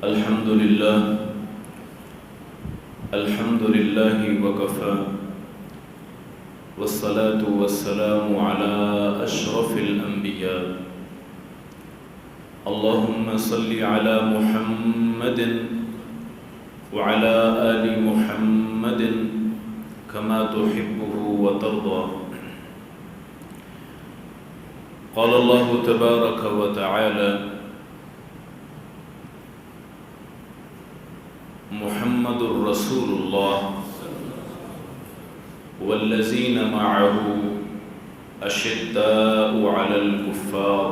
الحمد لله وكفى والصلاة والسلام على أشرف الأنبياء اللهم صل على محمد وعلى آل محمد كما تحبه وترضى. قال الله تبارك وتعالى: محمد رسول الله والذين معه أشداء على الكفار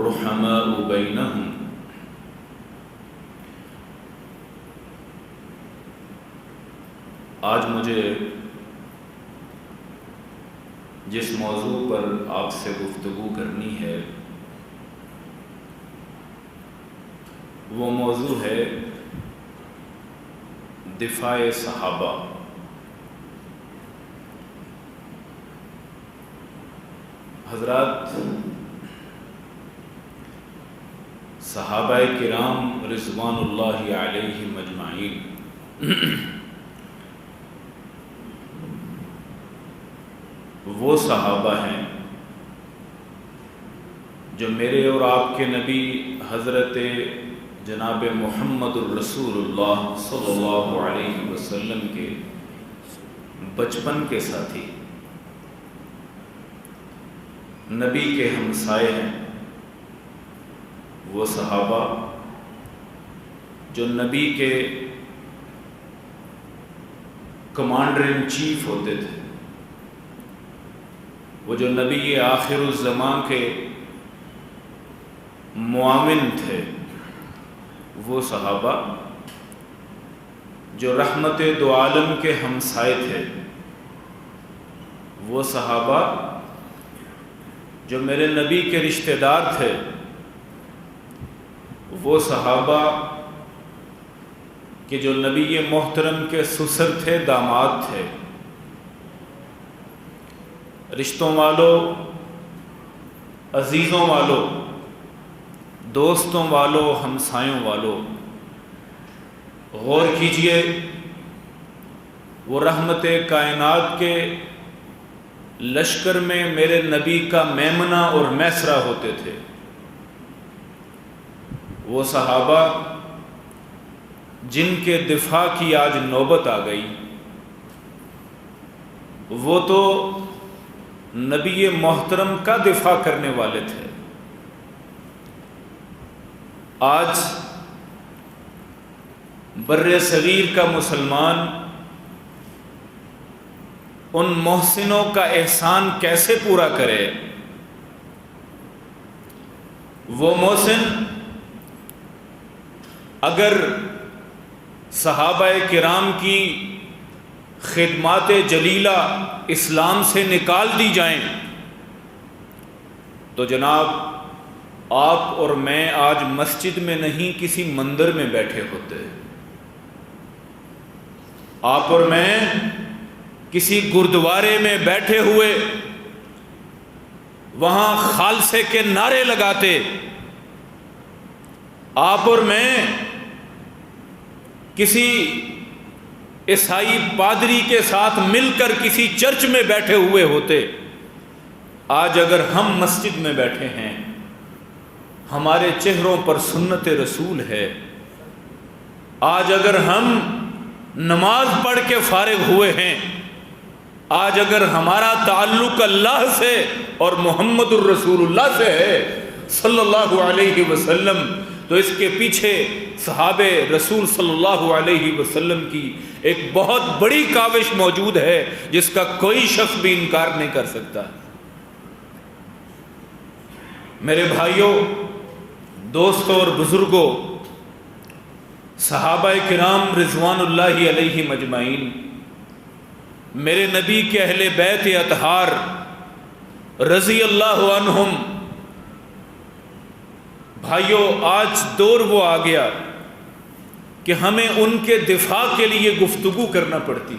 رحماء بينهم. آج مجھے جس موضوع پر آپ سے گفتگو کرنی ہے وہ موضوع ہے دفاع صحابہ. حضرات، صحابہ کرام رضوان اللہ علیہم اجمعین وہ صحابہ ہیں جو میرے اور آپ کے نبی حضرت جناب محمد الرسول اللہ صلی اللہ علیہ وسلم کے بچپن کے ساتھی، نبی کے ہمسائے ہیں. وہ صحابہ جو نبی کے کمانڈر ان چیف ہوتے تھے، وہ جو نبی آخر الزمان کے معاون تھے، وہ صحابہ جو رحمت دو عالم کے ہمسائے تھے، وہ صحابہ جو میرے نبی کے رشتہ دار تھے، وہ صحابہ کہ جو نبی محترم کے سسر تھے، داماد تھے. رشتوں والوں، عزیزوں والوں، دوستوں والوں، ہمسایوں والوں، غور کیجئے، وہ رحمت کائنات کے لشکر میں میرے نبی کا میمنہ اور میسرہ ہوتے تھے. وہ صحابہ جن کے دفاع کی آج نوبت آ گئی، وہ تو نبی محترم کا دفاع کرنے والے تھے. آج بر صغیر کا مسلمان ان محسنوں کا احسان کیسے پورا کرے؟ وہ محسن اگر صحابہ کرام کی خدمات جلیلہ اسلام سے نکال دی جائیں تو جناب آپ اور میں آج مسجد میں نہیں کسی مندر میں بیٹھے ہوتے. آپ اور میں کسی گردوارے میں بیٹھے ہوئے وہاں خالصے کے نعرے لگاتے. آپ اور میں کسی عیسائی پادری کے ساتھ مل کر کسی چرچ میں بیٹھے ہوئے ہوتے. آج اگر ہم مسجد میں بیٹھے ہیں، ہمارے چہروں پر سنت رسول ہے. آج اگر ہم نماز پڑھ کے فارغ ہوئے ہیں، آج اگر ہمارا تعلق اللہ سے اور محمد الرسول اللہ سے ہے صلی اللہ علیہ وسلم، تو اس کے پیچھے صحابہ رسول صلی اللہ علیہ وسلم کی ایک بہت بڑی کاوش موجود ہے جس کا کوئی شخص بھی انکار نہیں کر سکتا. میرے بھائیوں، دوستوں اور بزرگوں، صحابہ کرام رضوان اللہ علیہم اجمعین، میرے نبی کے اہل بیت اطہار رضی اللہ عنہم، بھائیوں، آج دور وہ آ گیا کہ ہمیں ان کے دفاع کے لیے گفتگو کرنا پڑتی.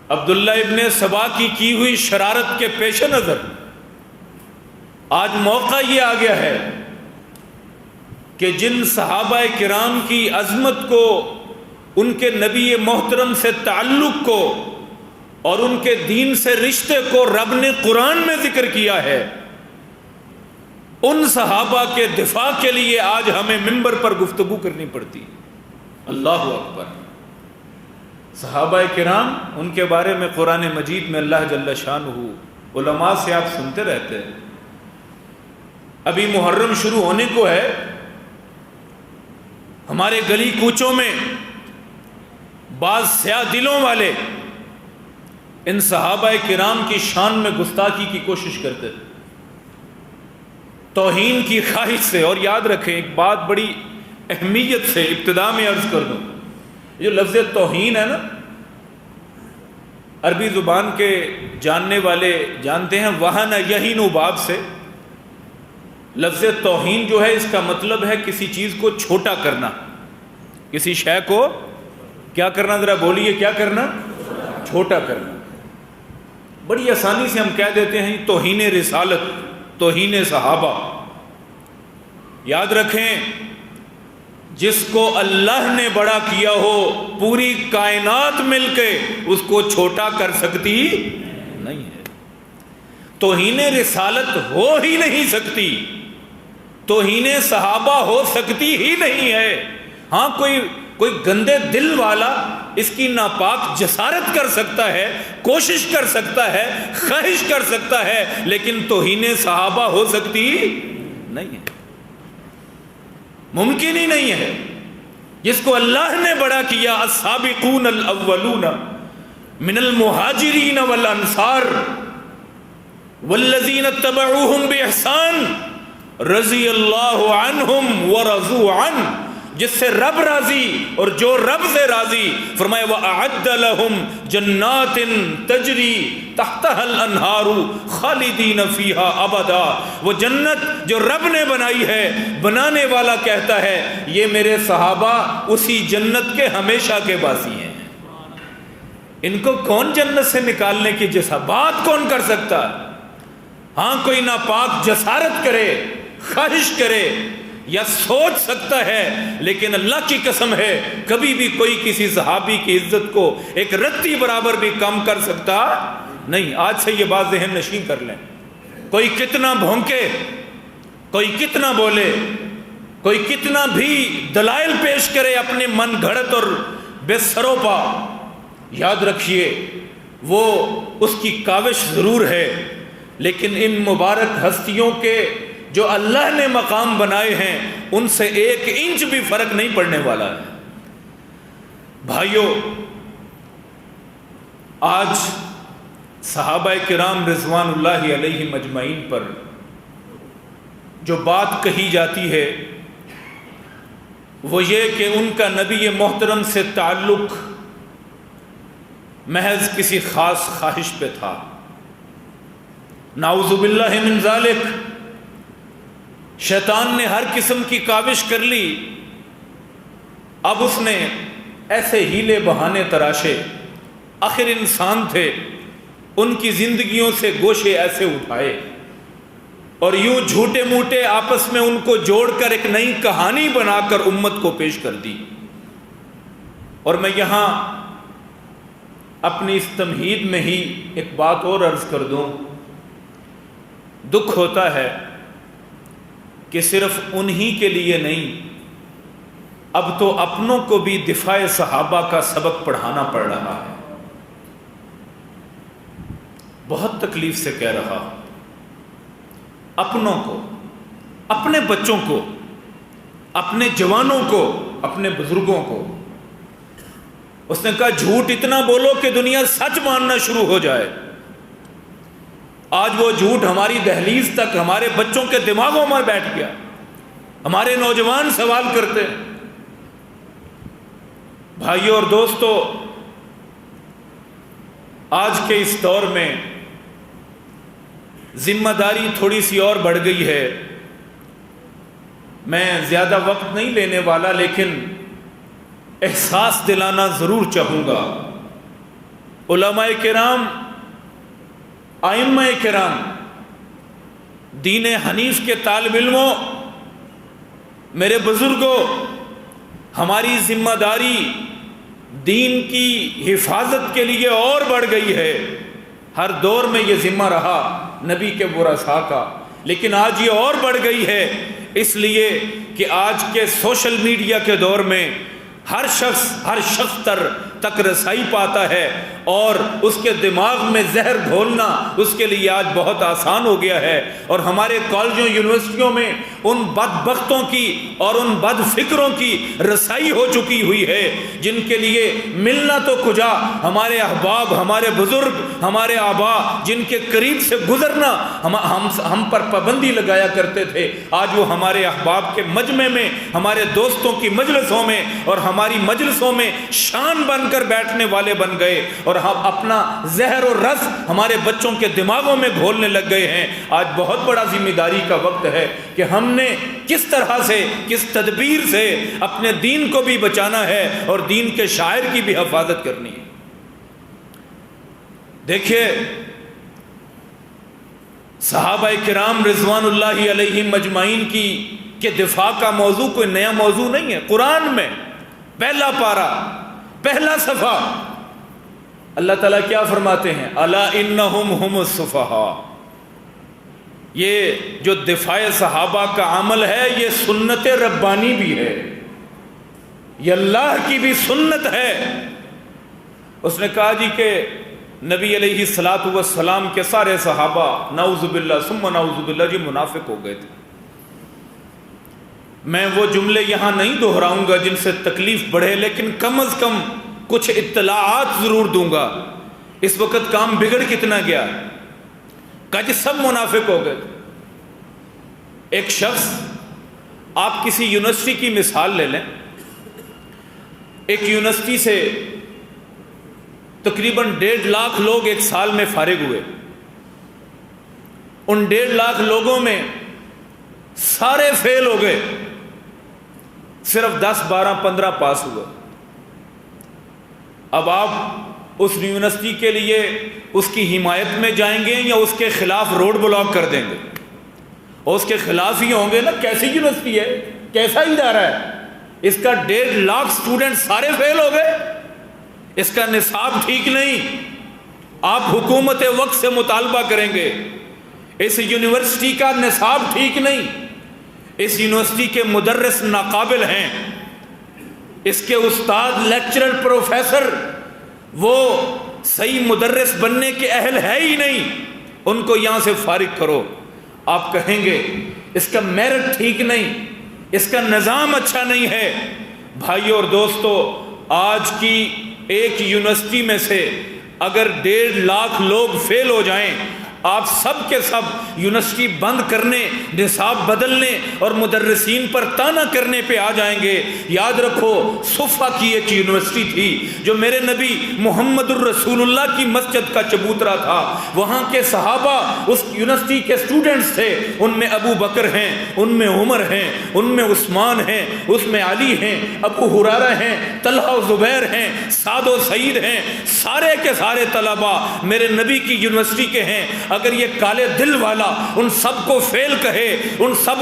عبداللہ ابن سبا کی ہوئی شرارت کے پیش نظر آج موقع یہ آ گیا ہے کہ جن صحابہ کرام کی عظمت کو، ان کے نبی محترم سے تعلق کو اور ان کے دین سے رشتے کو رب نے قرآن میں ذکر کیا ہے، ان صحابہ کے دفاع کے لیے آج ہمیں منبر پر گفتگو کرنی پڑتی۔ اللہ اکبر۔ صحابہ کرام، ان کے بارے میں قرآن مجید میں اللہ جل شانہ علماء سے آپ سنتے رہتے ہیں۔ ابھی محرم شروع ہونے کو ہے، ہمارے گلی کوچوں میں بعض سیاہ دلوں والے ان صحابہ کرام کی شان میں گستاخی کی کوشش کرتے تھے، توہین کی خواہش سے۔ اور یاد رکھیں ایک بات بڑی اہمیت سے ابتدا میں عرض کر دوں، جو لفظ توہین ہے نا، عربی زبان کے جاننے والے جانتے ہیں وہن یہین باب سے لفظ توہین جو ہے اس کا مطلب ہے کسی چیز کو چھوٹا کرنا، کسی شے کو کیا کرنا، ذرا بولیے، کیا کرنا؟ چھوٹا کرنا۔ بڑی آسانی سے ہم کہہ دیتے ہیں توہین رسالت، توہین صحابہ۔ یاد رکھیں جس کو اللہ نے بڑا کیا ہو پوری کائنات مل کے اس کو چھوٹا کر سکتی نہیں ہے۔ توہین رسالت ہو ہی نہیں سکتی، توہین صحابہ ہو سکتی ہی نہیں ہے۔ ہاں کوئی گندے دل والا اس کی ناپاک جسارت کر سکتا ہے، کوشش کر سکتا ہے، خواہش کر سکتا ہے، لیکن توہین صحابہ ہو سکتی نہیں ہے، ممکن ہی نہیں ہے۔ جس کو اللہ نے بڑا کیا، السابقون الاولون من المہاجرین والانصار والذین اتبعوہم باحسان رضی اللہ عنہم ورضوا عنہ، جس سے رب راضی اور جو رب سے راضی، فرمایا وَأَعَدَّ لَهُمْ جَنَّاتٍ تَجْرِي تَحْتَهَا الْأَنْهَارُ خَالِدِينَ فِيهَا أَبَدًا۔ وہ جنت جو رب نے بنائی ہے، بنانے والا کہتا ہے یہ میرے صحابہ اسی جنت کے ہمیشہ کے باسی ہیں۔ ان کو کون جنت سے نکالنے کی بات کون کر سکتا؟ ہاں کوئی ناپاک جسارت کرے، خواہش کرے یا سوچ سکتا ہے، لیکن اللہ کی قسم ہے کبھی بھی کوئی کسی صحابی کی عزت کو ایک رتی برابر بھی کم کر سکتا نہیں۔ آج سے یہ بات ذہن نشین کر لیں، کوئی کتنا بھونکے، کوئی کتنا بولے، کوئی کتنا بھی دلائل پیش کرے اپنے من گھڑت اور بے سروپا، یاد رکھیے وہ اس کی کاوش ضرور ہے، لیکن ان مبارک ہستیوں کے جو اللہ نے مقام بنائے ہیں ان سے 1 انچ بھی فرق نہیں پڑنے والا ہے۔ بھائیوں، آج صحابہ کرام رضوان اللہ علیہم اجمعین پر جو بات کہی جاتی ہے وہ یہ کہ ان کا نبی محترم سے تعلق محض کسی خاص خواہش پہ تھا۔ نعوذ باللہ من ذالک، شیطان نے ہر قسم کی کاوش کر لی، اب اس نے ایسے ہیلے بہانے تراشے، آخر انسان تھے، ان کی زندگیوں سے گوشے ایسے اٹھائے اور یوں جھوٹے موٹے آپس میں ان کو جوڑ کر ایک نئی کہانی بنا کر امت کو پیش کر دی۔ اور میں یہاں اپنی اس تمہید میں ہی ایک بات اور عرض کر دوں، دکھ ہوتا ہے کہ صرف انہی کے لیے نہیں، اب تو اپنوں کو بھی دفاع صحابہ کا سبق پڑھانا پڑ رہا ہے۔ بہت تکلیف سے کہہ رہا ہوں، اپنوں کو، اپنے بچوں کو، اپنے جوانوں کو، اپنے بزرگوں کو۔ اس نے کہا جھوٹ اتنا بولو کہ دنیا سچ ماننا شروع ہو جائے۔ آج وہ جھوٹ ہماری دہلیز تک، ہمارے بچوں کے دماغوں میں بیٹھ گیا، ہمارے نوجوان سوال کرتے ہیں۔ بھائیوں اور دوستو، آج کے اس دور میں ذمہ داری تھوڑی سی اور بڑھ گئی ہے۔ میں زیادہ وقت نہیں لینے والا، لیکن احساس دلانا ضرور چاہوں گا۔ علماء کرام، ائمہ کرام، دین حنیف کے طالب علموں، میرے بزرگوں، ہماری ذمہ داری دین کی حفاظت کے لیے اور بڑھ گئی ہے۔ ہر دور میں یہ ذمہ رہا نبی کے ورثاء کا، لیکن آج یہ اور بڑھ گئی ہے، اس لیے کہ آج کے سوشل میڈیا کے دور میں ہر شخص تک رسائی پاتا ہے، اور اس کے دماغ میں زہر گھولنا اس کے لیے آج بہت آسان ہو گیا ہے۔ اور ہمارے کالجوں یونیورسٹیوں میں ان بدبختوں کی اور ان بد فکروں کی رسائی ہو چکی ہوئی ہے، جن کے لیے ملنا تو کجا، ہمارے احباب، ہمارے بزرگ، ہمارے آبا جن کے قریب سے گزرنا ہم پر پابندی لگایا کرتے تھے، آج وہ ہمارے احباب کے مجمع میں، ہمارے دوستوں کی مجلسوں میں اور ہماری مجلسوں میں شان بن کر بیٹھنے والے بن گئے، اور ہم اپنا زہر اور رس ہمارے بچوں کے دماغوں میں گھولنے لگ گئے ہیں۔ آج بہت بڑا ذمہ داری کا وقت ہے کہ ہم نے کس طرح سے، کس تدبیر سے اپنے دین کو بھی بچانا ہے اور دین کے شاعر کی بھی حفاظت کرنی ہے۔ دیکھیے، صحابہ کرام رضوان اللہ علیہم اجمعین کے دفاع کا موضوع کوئی نیا موضوع نہیں ہے۔ قرآن میں پہلا پارہ، پہلا صفحہ، اللہ تعالیٰ کیا فرماتے ہیں؟ الا انہم ہم الصفہاء۔ یہ جو دفاع صحابہ کا عمل ہے، یہ سنت ربانی بھی ہے، یہ اللہ کی بھی سنت ہے۔ اس نے کہا جی کہ نبی علیہ الصلوۃ والسلام کے سارے صحابہ نعوذ باللہ ثم نعوذ باللہ جی منافق ہو گئے تھے۔ میں وہ جملے یہاں نہیں دہراؤں گا جن سے تکلیف بڑھے، لیکن کم از کم کچھ اطلاعات ضرور دوں گا۔ اس وقت کام بگڑ کتنا گیا، کج سب منافق ہو گئے۔ ایک شخص، آپ کسی یونیورسٹی کی مثال لے لیں، ایک یونیورسٹی سے تقریباً 1.5 لاکھ لوگ ایک سال میں فارغ ہوئے۔ ان 1.5 لاکھ لوگوں میں سارے فیل ہو گئے، صرف 10 12 15 پاس ہوئے۔ اب آپ اس یونیورسٹی کے لیے اس کی حمایت میں جائیں گے یا اس کے خلاف روڈ بلاک کر دیں گے؟ اور اس کے خلاف ہی ہوں گے نا، کیسی یونیورسٹی ہے، کیسا ادارہ ہے، اس کا 1.5 لاکھ سٹوڈنٹ سارے فیل ہو گئے، اس کا نصاب ٹھیک نہیں۔ آپ حکومت وقت سے مطالبہ کریں گے، اس یونیورسٹی کا نصاب ٹھیک نہیں، اس یونیورسٹی کے مدرس ناقابل ہیں، اس کے استاد لیکچرر پروفیسر وہ صحیح مدرس بننے کے اہل ہے ہی نہیں، ان کو یہاں سے فارغ کرو۔ آپ کہیں گے اس کا میرٹ ٹھیک نہیں، اس کا نظام اچھا نہیں ہے۔ بھائیو اور دوستو، آج کی ایک یونیورسٹی میں سے اگر 1.5 لاکھ لوگ فیل ہو جائیں، آپ سب کے سب یونیورسٹی بند کرنے، نصاب بدلنے اور مدرسین پر طعنہ کرنے پہ آ جائیں گے۔ یاد رکھو، صفہ کی ایک یونیورسٹی تھی جو میرے نبی محمد الرسول اللہ کی مسجد کا چبوترا تھا، وہاں کے صحابہ اس یونیورسٹی کے سٹوڈنٹس تھے، ان میں ابو بکر ہیں، ان میں عمر ہیں، ان میں عثمان ہیں، اس میں علی ہیں، ابو ہریرہ ہیں، طلحہ و زبیر ہیں، سعد و سعید ہیں، سارے کے سارے طلباء میرے نبی کی یونیورسٹی کے ہیں۔ اگر یہ کالے دل والا ان سب کو فیل کہے، ان سب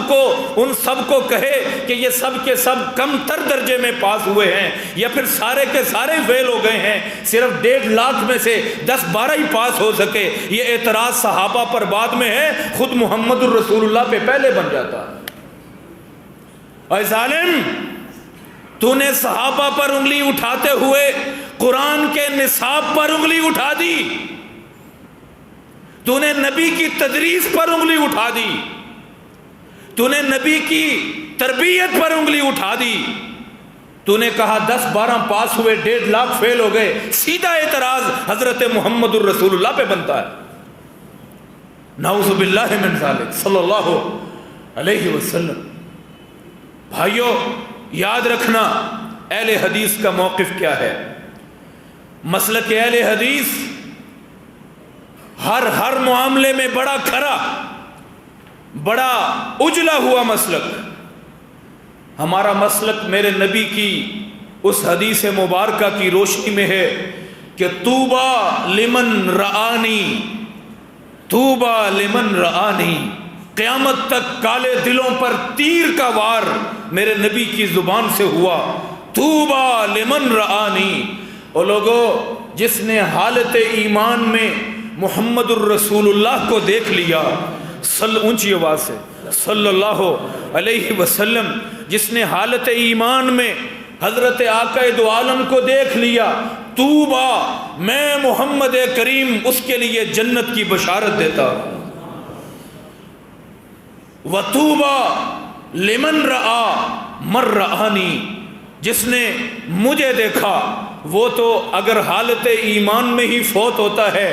کو کہے کہ یہ سب کے سب کم تر درجے میں پاس ہوئے ہیں، یا پھر سارے کے سارے فیل ہو گئے ہیں، صرف 1.5 لاکھ میں سے 10 12 ہی پاس ہو سکے، یہ اعتراض صحابہ پر بعد میں ہے، خود محمد الرسول اللہ پہ پہلے بن جاتا ہے۔ اے ظالم، تو نے صحابہ پر انگلی اٹھاتے ہوئے قرآن کے نصاب پر انگلی اٹھا دی، تو نے نبی کی تدریس پر انگلی اٹھا دی، تو نے نبی کی تربیت پر انگلی اٹھا دی، تو نے کہا 10 12 پاس ہوئے 1.5 لاکھ فیل ہو گئے۔ سیدھا اعتراض حضرت محمد الرسول اللہ پہ بنتا ہے، نعوذ باللہ من ذالک صلی اللہ علیہ وسلم۔ بھائیو، یاد رکھنا اہل حدیث کا موقف کیا ہے۔ مسلک اہل حدیث ہر معاملے میں بڑا کھرا، بڑا اجلا ہوا مسلک۔ ہمارا مسلک میرے نبی کی اس حدیث مبارکہ کی روشنی میں ہے کہ طوبیٰ لمن رآنی، طوبیٰ لمن رآنی، قیامت تک کالے دلوں پر تیر کا وار میرے نبی کی زبان سے ہوا، طوبیٰ لمن رآنی، او لوگو جس نے حالت ایمان میں محمد الرسول اللہ کو دیکھ لیا، اونچی آواز سے صلی اللہ علیہ وسلم، جس نے حالت ایمان میں حضرت آقا دو عالم کو دیکھ لیا، طوبیٰ میں محمد کریم اس کے لیے جنت کی بشارت دیتا ہوں، وَطُوبَى لِمَنْ رَآ مَنْ رَآنِي، جس نے مجھے دیکھا وہ تو اگر حالت ایمان میں ہی فوت ہوتا ہے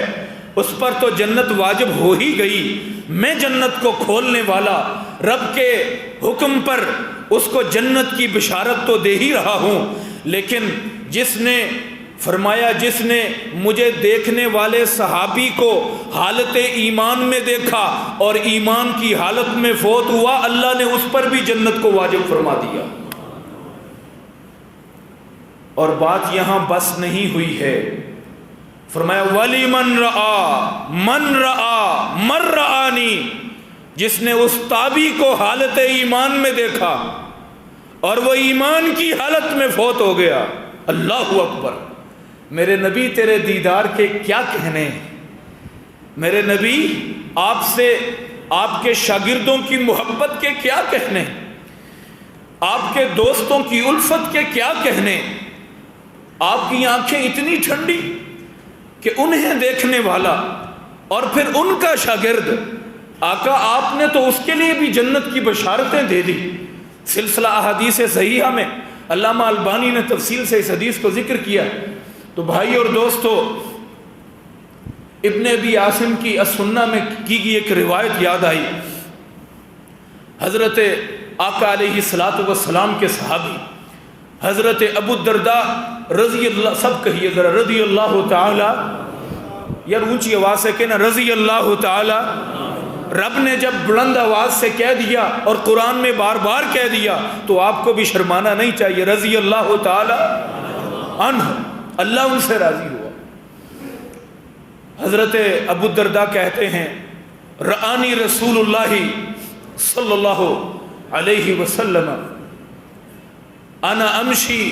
اس پر تو جنت واجب ہو ہی گئی، میں جنت کو کھولنے والا رب کے حکم پر اس کو جنت کی بشارت تو دے ہی رہا ہوں، لیکن جس نے فرمایا جس نے مجھے دیکھنے والے صحابی کو حالت ایمان میں دیکھا اور ایمان کی حالت میں فوت ہوا، اللہ نے اس پر بھی جنت کو واجب فرما دیا۔ اور بات یہاں بس نہیں ہوئی ہے، فرمایا وَلِمَنْ رَآ مَنْ رَآ مَنْ رَآنِي، جس نے اس تابعی کو حالت ایمان میں دیکھا اور وہ ایمان کی حالت میں فوت ہو گیا۔ اللہ اکبر، میرے نبی تیرے دیدار کے کیا کہنے ہیں، میرے نبی آپ سے آپ کے شاگردوں کی محبت کے کیا کہنے، آپ کے دوستوں کی الفت کے کیا کہنے، آپ کی آنکھیں اتنی ٹھنڈی کہ انہیں دیکھنے والا اور پھر ان کا شاگرد، آقا آپ نے تو اس کے لیے بھی جنت کی بشارتیں دے دی۔ سلسلہ احادیث صحیحہ میں علامہ البانی نے تفصیل سے اس حدیث کو ذکر کیا۔ تو بھائی اور دوستو، ابن ابی عاصم کی السنہ میں کی گئی ایک روایت یاد آئی، حضرت آقا علیہ الصلوۃ والسلام کے صحابی حضرت ابو الدرداء رضی اللہ، سب کہیے ذرا رضی اللہ تعالی، یار اونچی آواز سے کہنا رضی اللہ تعالی، رب نے جب بلند آواز سے کہہ دیا اور قرآن میں بار بار کہہ دیا تو آپ کو بھی شرمانا نہیں چاہیے، رضی اللہ تعالی عنہ، اللہ ان سے راضی ہوا۔ حضرت ابو الدرداء کہتے ہیں رآنی رسول اللہ صلی اللہ علیہ وسلم انا امشی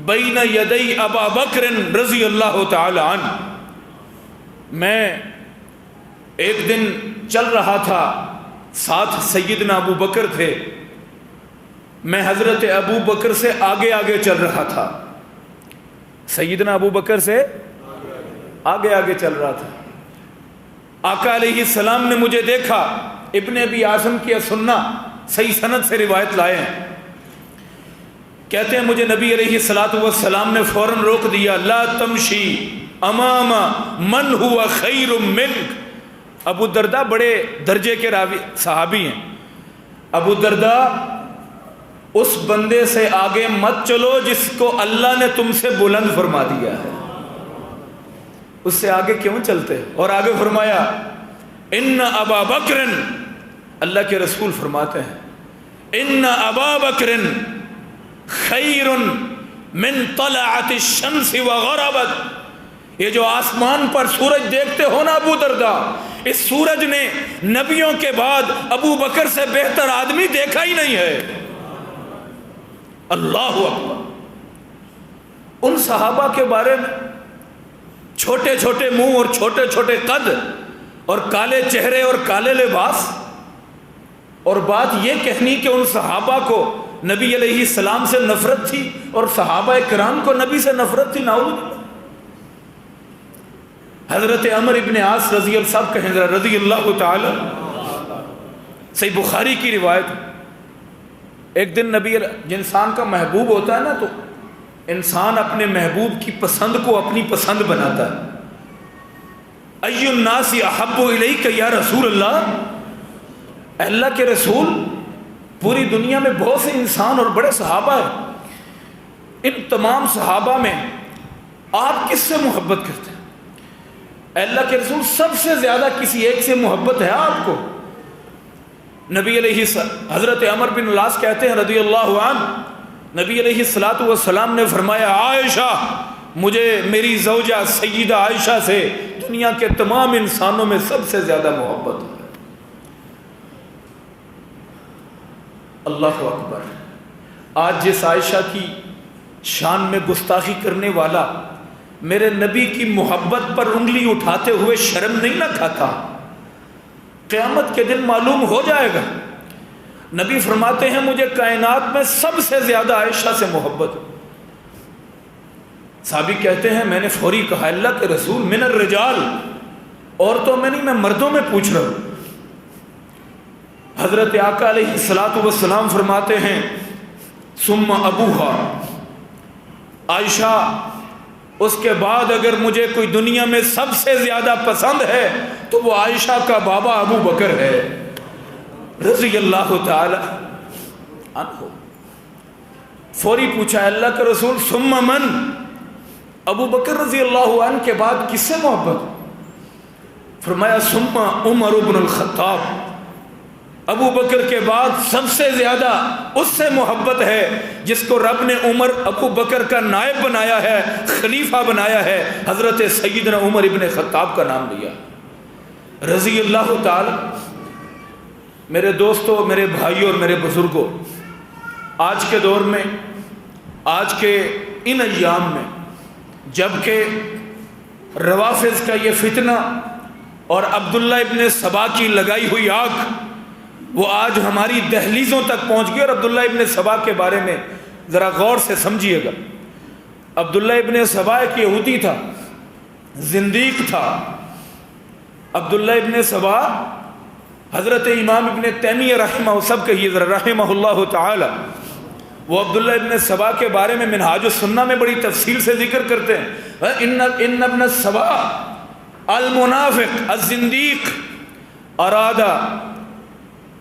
بین یدی ابا بکر رضی اللہ تعالی عنہ، میں ایک دن چل رہا تھا، ساتھ سیدنا ابو بکر تھے، میں حضرت ابو بکر سے آگے آگے چل رہا تھا، سیدنا ابو بکر سے آگے آگے چل رہا تھا، آقا علیہ السلام نے مجھے دیکھا، ابن ابی عاصم کی سنہ صحیح سند سے روایت لائے ہیں، کہتے ہیں مجھے نبی علیہ السلام نے فوراً روک دیا، لا تمشی امام من ہوا خیر منک، ابو الدرداء بڑے درجے کے راوی صحابی ہیں، ابو الدرداء اس بندے سے آگے مت چلو جس کو اللہ نے تم سے بلند فرما دیا ہے، اس سے آگے کیوں چلتے؟ اور آگے فرمایا ان ابا بکر، اللہ کے رسول فرماتے ہیں ان ابا بکر خیر من طلعت الشمس وغربت، یہ جو آسمان پر سورج دیکھتے ہو نا ابو درداء، اس سورج نے نبیوں کے بعد ابو بکر سے بہتر آدمی دیکھا ہی نہیں ہے۔ اللہ اکبر، ان صحابہ کے بارے میں چھوٹے چھوٹے منہ اور چھوٹے چھوٹے قد اور کالے چہرے اور کالے لباس، اور بات یہ کہنی کہ ان صحابہ کو نبی علیہ السلام سے نفرت تھی اور صحابہ کرام کو نبی سے نفرت تھی، نعوذ باللہ۔ حضرت عمر ابن عاص رضی اللہ، سب کہیں ذرا رضی اللہ تعالی، صحیح بخاری کی روایت، ایک دن نبی، انسان کا محبوب ہوتا ہے نا تو انسان اپنے محبوب کی پسند کو اپنی پسند بناتا ہے، ای الناس احب الیک یا رسول اللہ، اللہ کے رسول، پوری دنیا میں بہت سے انسان اور بڑے صحابہ ہیں، ان تمام صحابہ میں آپ کس سے محبت کرتے ہیں؟ اللہ کے رسول سب سے زیادہ کسی ایک سے محبت ہے آپ کو؟ نبی علیہ حضرت عمر بن العاص کہتے ہیں رضی اللہ عنہ، نبی علیہ السلام نے فرمایا عائشہ، مجھے میری زوجہ سیدہ عائشہ سے دنیا کے تمام انسانوں میں سب سے زیادہ محبت ہے۔ اللہ اکبر! آج جس عائشہ کی شان میں گستاخی کرنے والا میرے نبی کی محبت پر انگلی اٹھاتے ہوئے شرم نہیں نہ کھاتا، قیامت کے دن معلوم ہو جائے گا۔ نبی فرماتے ہیں مجھے کائنات میں سب سے زیادہ عائشہ سے محبت۔ صحابی کہتے ہیں میں نے فوری کہا اللہ کے رسول من الرجال، عورتوں میں نہیں، میں مردوں میں پوچھ رہا ہوں۔ حضرت آقا علیہ الصلوۃ والسلام فرماتے ہیں ثم ابوہا، عائشہ اس کے بعد اگر مجھے کوئی دنیا میں سب سے زیادہ پسند ہے تو وہ عائشہ کا بابا ابو بکر ہے رضی اللہ تعالی عنہ۔ فوری پوچھا اللہ کے رسول ثم من، ابو بکر رضی اللہ عنہ کے بعد کس سے محبت؟ فرمایا ثم عمر بن الخطاب، ابو بکر کے بعد سب سے زیادہ اس سے محبت ہے جس کو رب نے عمر ابو بکر کا نائب بنایا ہے، خلیفہ بنایا ہے، حضرت سیدنا عمر ابن خطاب کا نام لیا رضی اللہ تعالی۔ میرے دوستوں، میرے بھائیوں اور میرے بزرگوں، آج کے دور میں، آج کے ان ایام میں جبکہ روافض کا یہ فتنہ اور عبداللہ ابن سبا کی لگائی ہوئی آگ وہ آج ہماری دہلیزوں تک پہنچ گئی، اور عبداللہ ابن سبا کے بارے میں ذرا غور سے سمجھیے گا۔ عبداللہ ابن سبا ایک یہودی تھا، زندیق تھا۔ عبداللہ ابن سبا حضرت امام ابن تیمیہ رحمہ، سب کہیے ذرا رحمہ اللہ تعالی، وہ عبداللہ ابن سبا کے بارے میں منہاج السنہ میں بڑی تفصیل سے ذکر کرتے ہیں ان ابن سبا المنافق الزندیق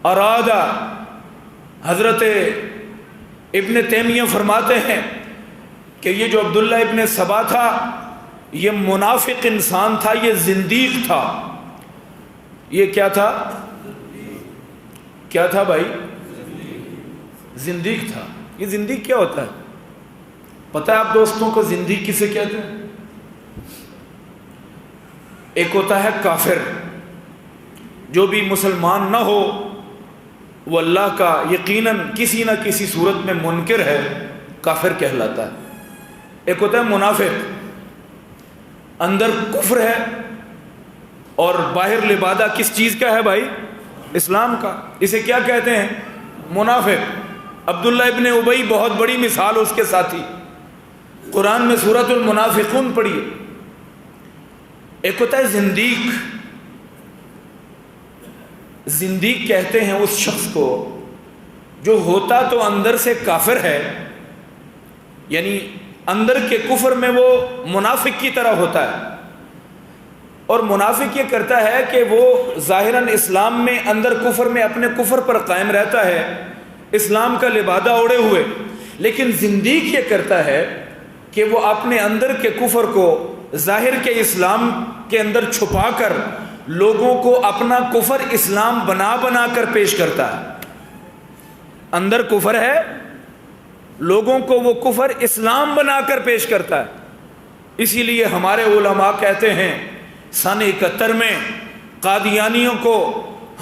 ارادہ حضرت ابن تیمیہ فرماتے ہیں کہ یہ جو عبداللہ ابن سبا تھا یہ منافق انسان تھا، یہ زندیق تھا۔ یہ کیا تھا؟ کیا تھا بھائی؟ زندیق تھا۔ یہ زندیق کیا ہوتا ہے پتہ ہے آپ دوستوں کو؟ زندیق کسے کہتے ہیں؟ ایک ہوتا ہے کافر، جو بھی مسلمان نہ ہو وہ اللہ کا یقیناً کسی نہ کسی صورت میں منکر ہے، کافر کہلاتا ہے۔ ایک ہوتا ہے منافق، اندر کفر ہے اور باہر لبادہ کس چیز کا ہے بھائی؟ اسلام کا۔ اسے کیا کہتے ہیں؟ منافق۔ عبداللہ ابن ابی بہت بڑی مثال اس کے ساتھی، قرآن میں سورۃ المنافقون پڑھیے۔ ایک ہوتا ہے زندیق۔ زندیق کہتے ہیں اس شخص کو جو ہوتا تو اندر سے کافر ہے، یعنی اندر کے کفر میں وہ منافق کی طرح ہوتا ہے، اور منافق یہ کرتا ہے کہ وہ ظاہراً اسلام میں اندر کفر میں اپنے کفر پر قائم رہتا ہے، اسلام کا لبادہ اوڑے ہوئے، لیکن زندیق یہ کرتا ہے کہ وہ اپنے اندر کے کفر کو ظاہر کے اسلام کے اندر چھپا کر لوگوں کو اپنا کفر اسلام بنا بنا کر پیش کرتا ہے۔ اندر کفر ہے، لوگوں کو وہ کفر اسلام بنا کر پیش کرتا ہے۔ اسی لیے ہمارے علماء کہتے ہیں سن 71 میں قادیانیوں کو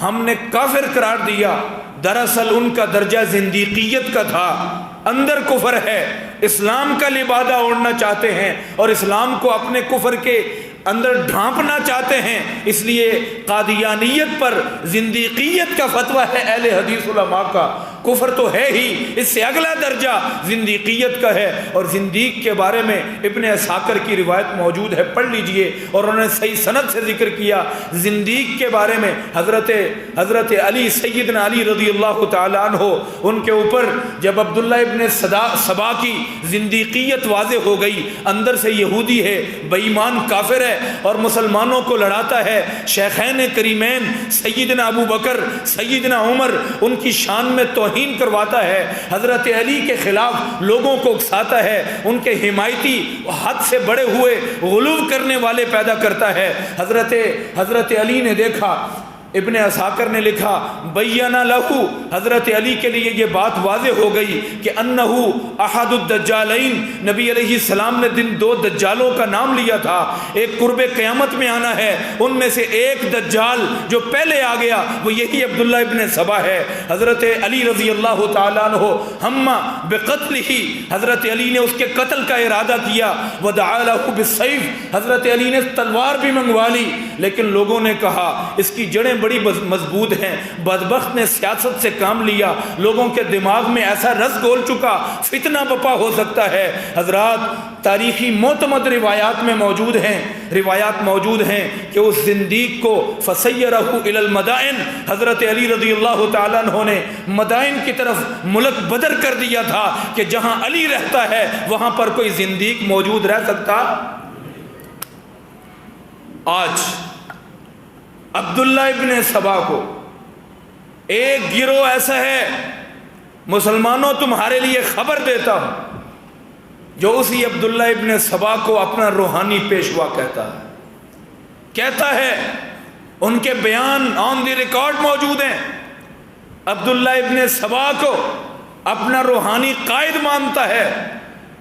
ہم نے کافر قرار دیا، دراصل ان کا درجہ زندیقیت کا تھا، اندر کفر ہے، اسلام کا لبادہ اوڑھنا چاہتے ہیں اور اسلام کو اپنے کفر کے اندر ڈھانپنا چاہتے ہیں، اس لیے قادیانیت پر زندیقیت کا فتویٰ ہے اہل حدیث علماء کا۔ کفر تو ہے ہی، اس سے اگلا درجہ زندیقیت کا ہے، اور زندیق کے بارے میں ابن اسحاق کی روایت موجود ہے، پڑھ لیجئے، اور انہوں نے صحیح سند سے ذکر کیا زندیق کے بارے میں۔ حضرت علی، سیدنا علی رضی اللہ تعالیٰ عنہ، ان کے اوپر جب عبداللہ ابن سبا کی زندیقیت واضح ہو گئی، اندر سے یہودی ہے، بے ایمان کافر ہے اور مسلمانوں کو لڑاتا ہے، شیخین کریمین سیدنا ابو بکر، سیدنا عمر، ان کی شان میں توہین کرواتا ہے، حضرت علی کے خلاف لوگوں کو اکساتا ہے، ان کے حمایتی حد سے بڑے ہوئے غلو کرنے والے پیدا کرتا ہے۔ حضرت علی نے دیکھا ابن اساکر نے لکھا بینا لہو، حضرت علی کے لیے یہ بات واضح ہو گئی کہ انہو احد الدجالین، نبی علیہ السلام نے دو دجالوں کا نام لیا تھا، ایک قرب قیامت میں آنا ہے، ان میں سے ایک دجال جو پہلے آ گیا وہ یہی عبداللہ ابن سبا ہے۔ حضرت علی رضی اللہ تعالیٰ عنہ ہم بقتلہ، حضرت علی نے اس کے قتل کا ارادہ کیا، ودعا لہ بالسیف، حضرت علی نے تلوار بھی منگوا لی، لیکن لوگوں نے کہا اس کی جڑیں بڑی مضبوط ہیں، بدبخت نے سیاست سے کام لیا، لوگوں کے دماغ میں ایسا رس گھول چکا، فتنہ بپا ہو سکتا ہے۔ حضرات تاریخی معتمد روایات میں موجود ہیں کہ اس زندیق کو فسیرہ الی المدائن، حضرت علی رضی اللہ تعالیٰ عنہ نے مدائن کی طرف ملک بدر کر دیا تھا کہ جہاں علی رہتا ہے وہاں پر کوئی زندیق موجود رہ سکتا۔ آج عبداللہ ابن سبا کو ایک گروہ ایسا ہے، مسلمانوں تمہارے لیے خبر دیتا ہوں، جو اسی عبداللہ ابن سبا کو اپنا روحانی پیشوا کہتا ہے، ان کے بیان آن دی ریکارڈ موجود ہیں، عبداللہ ابن سبا کو اپنا روحانی قائد مانتا ہے۔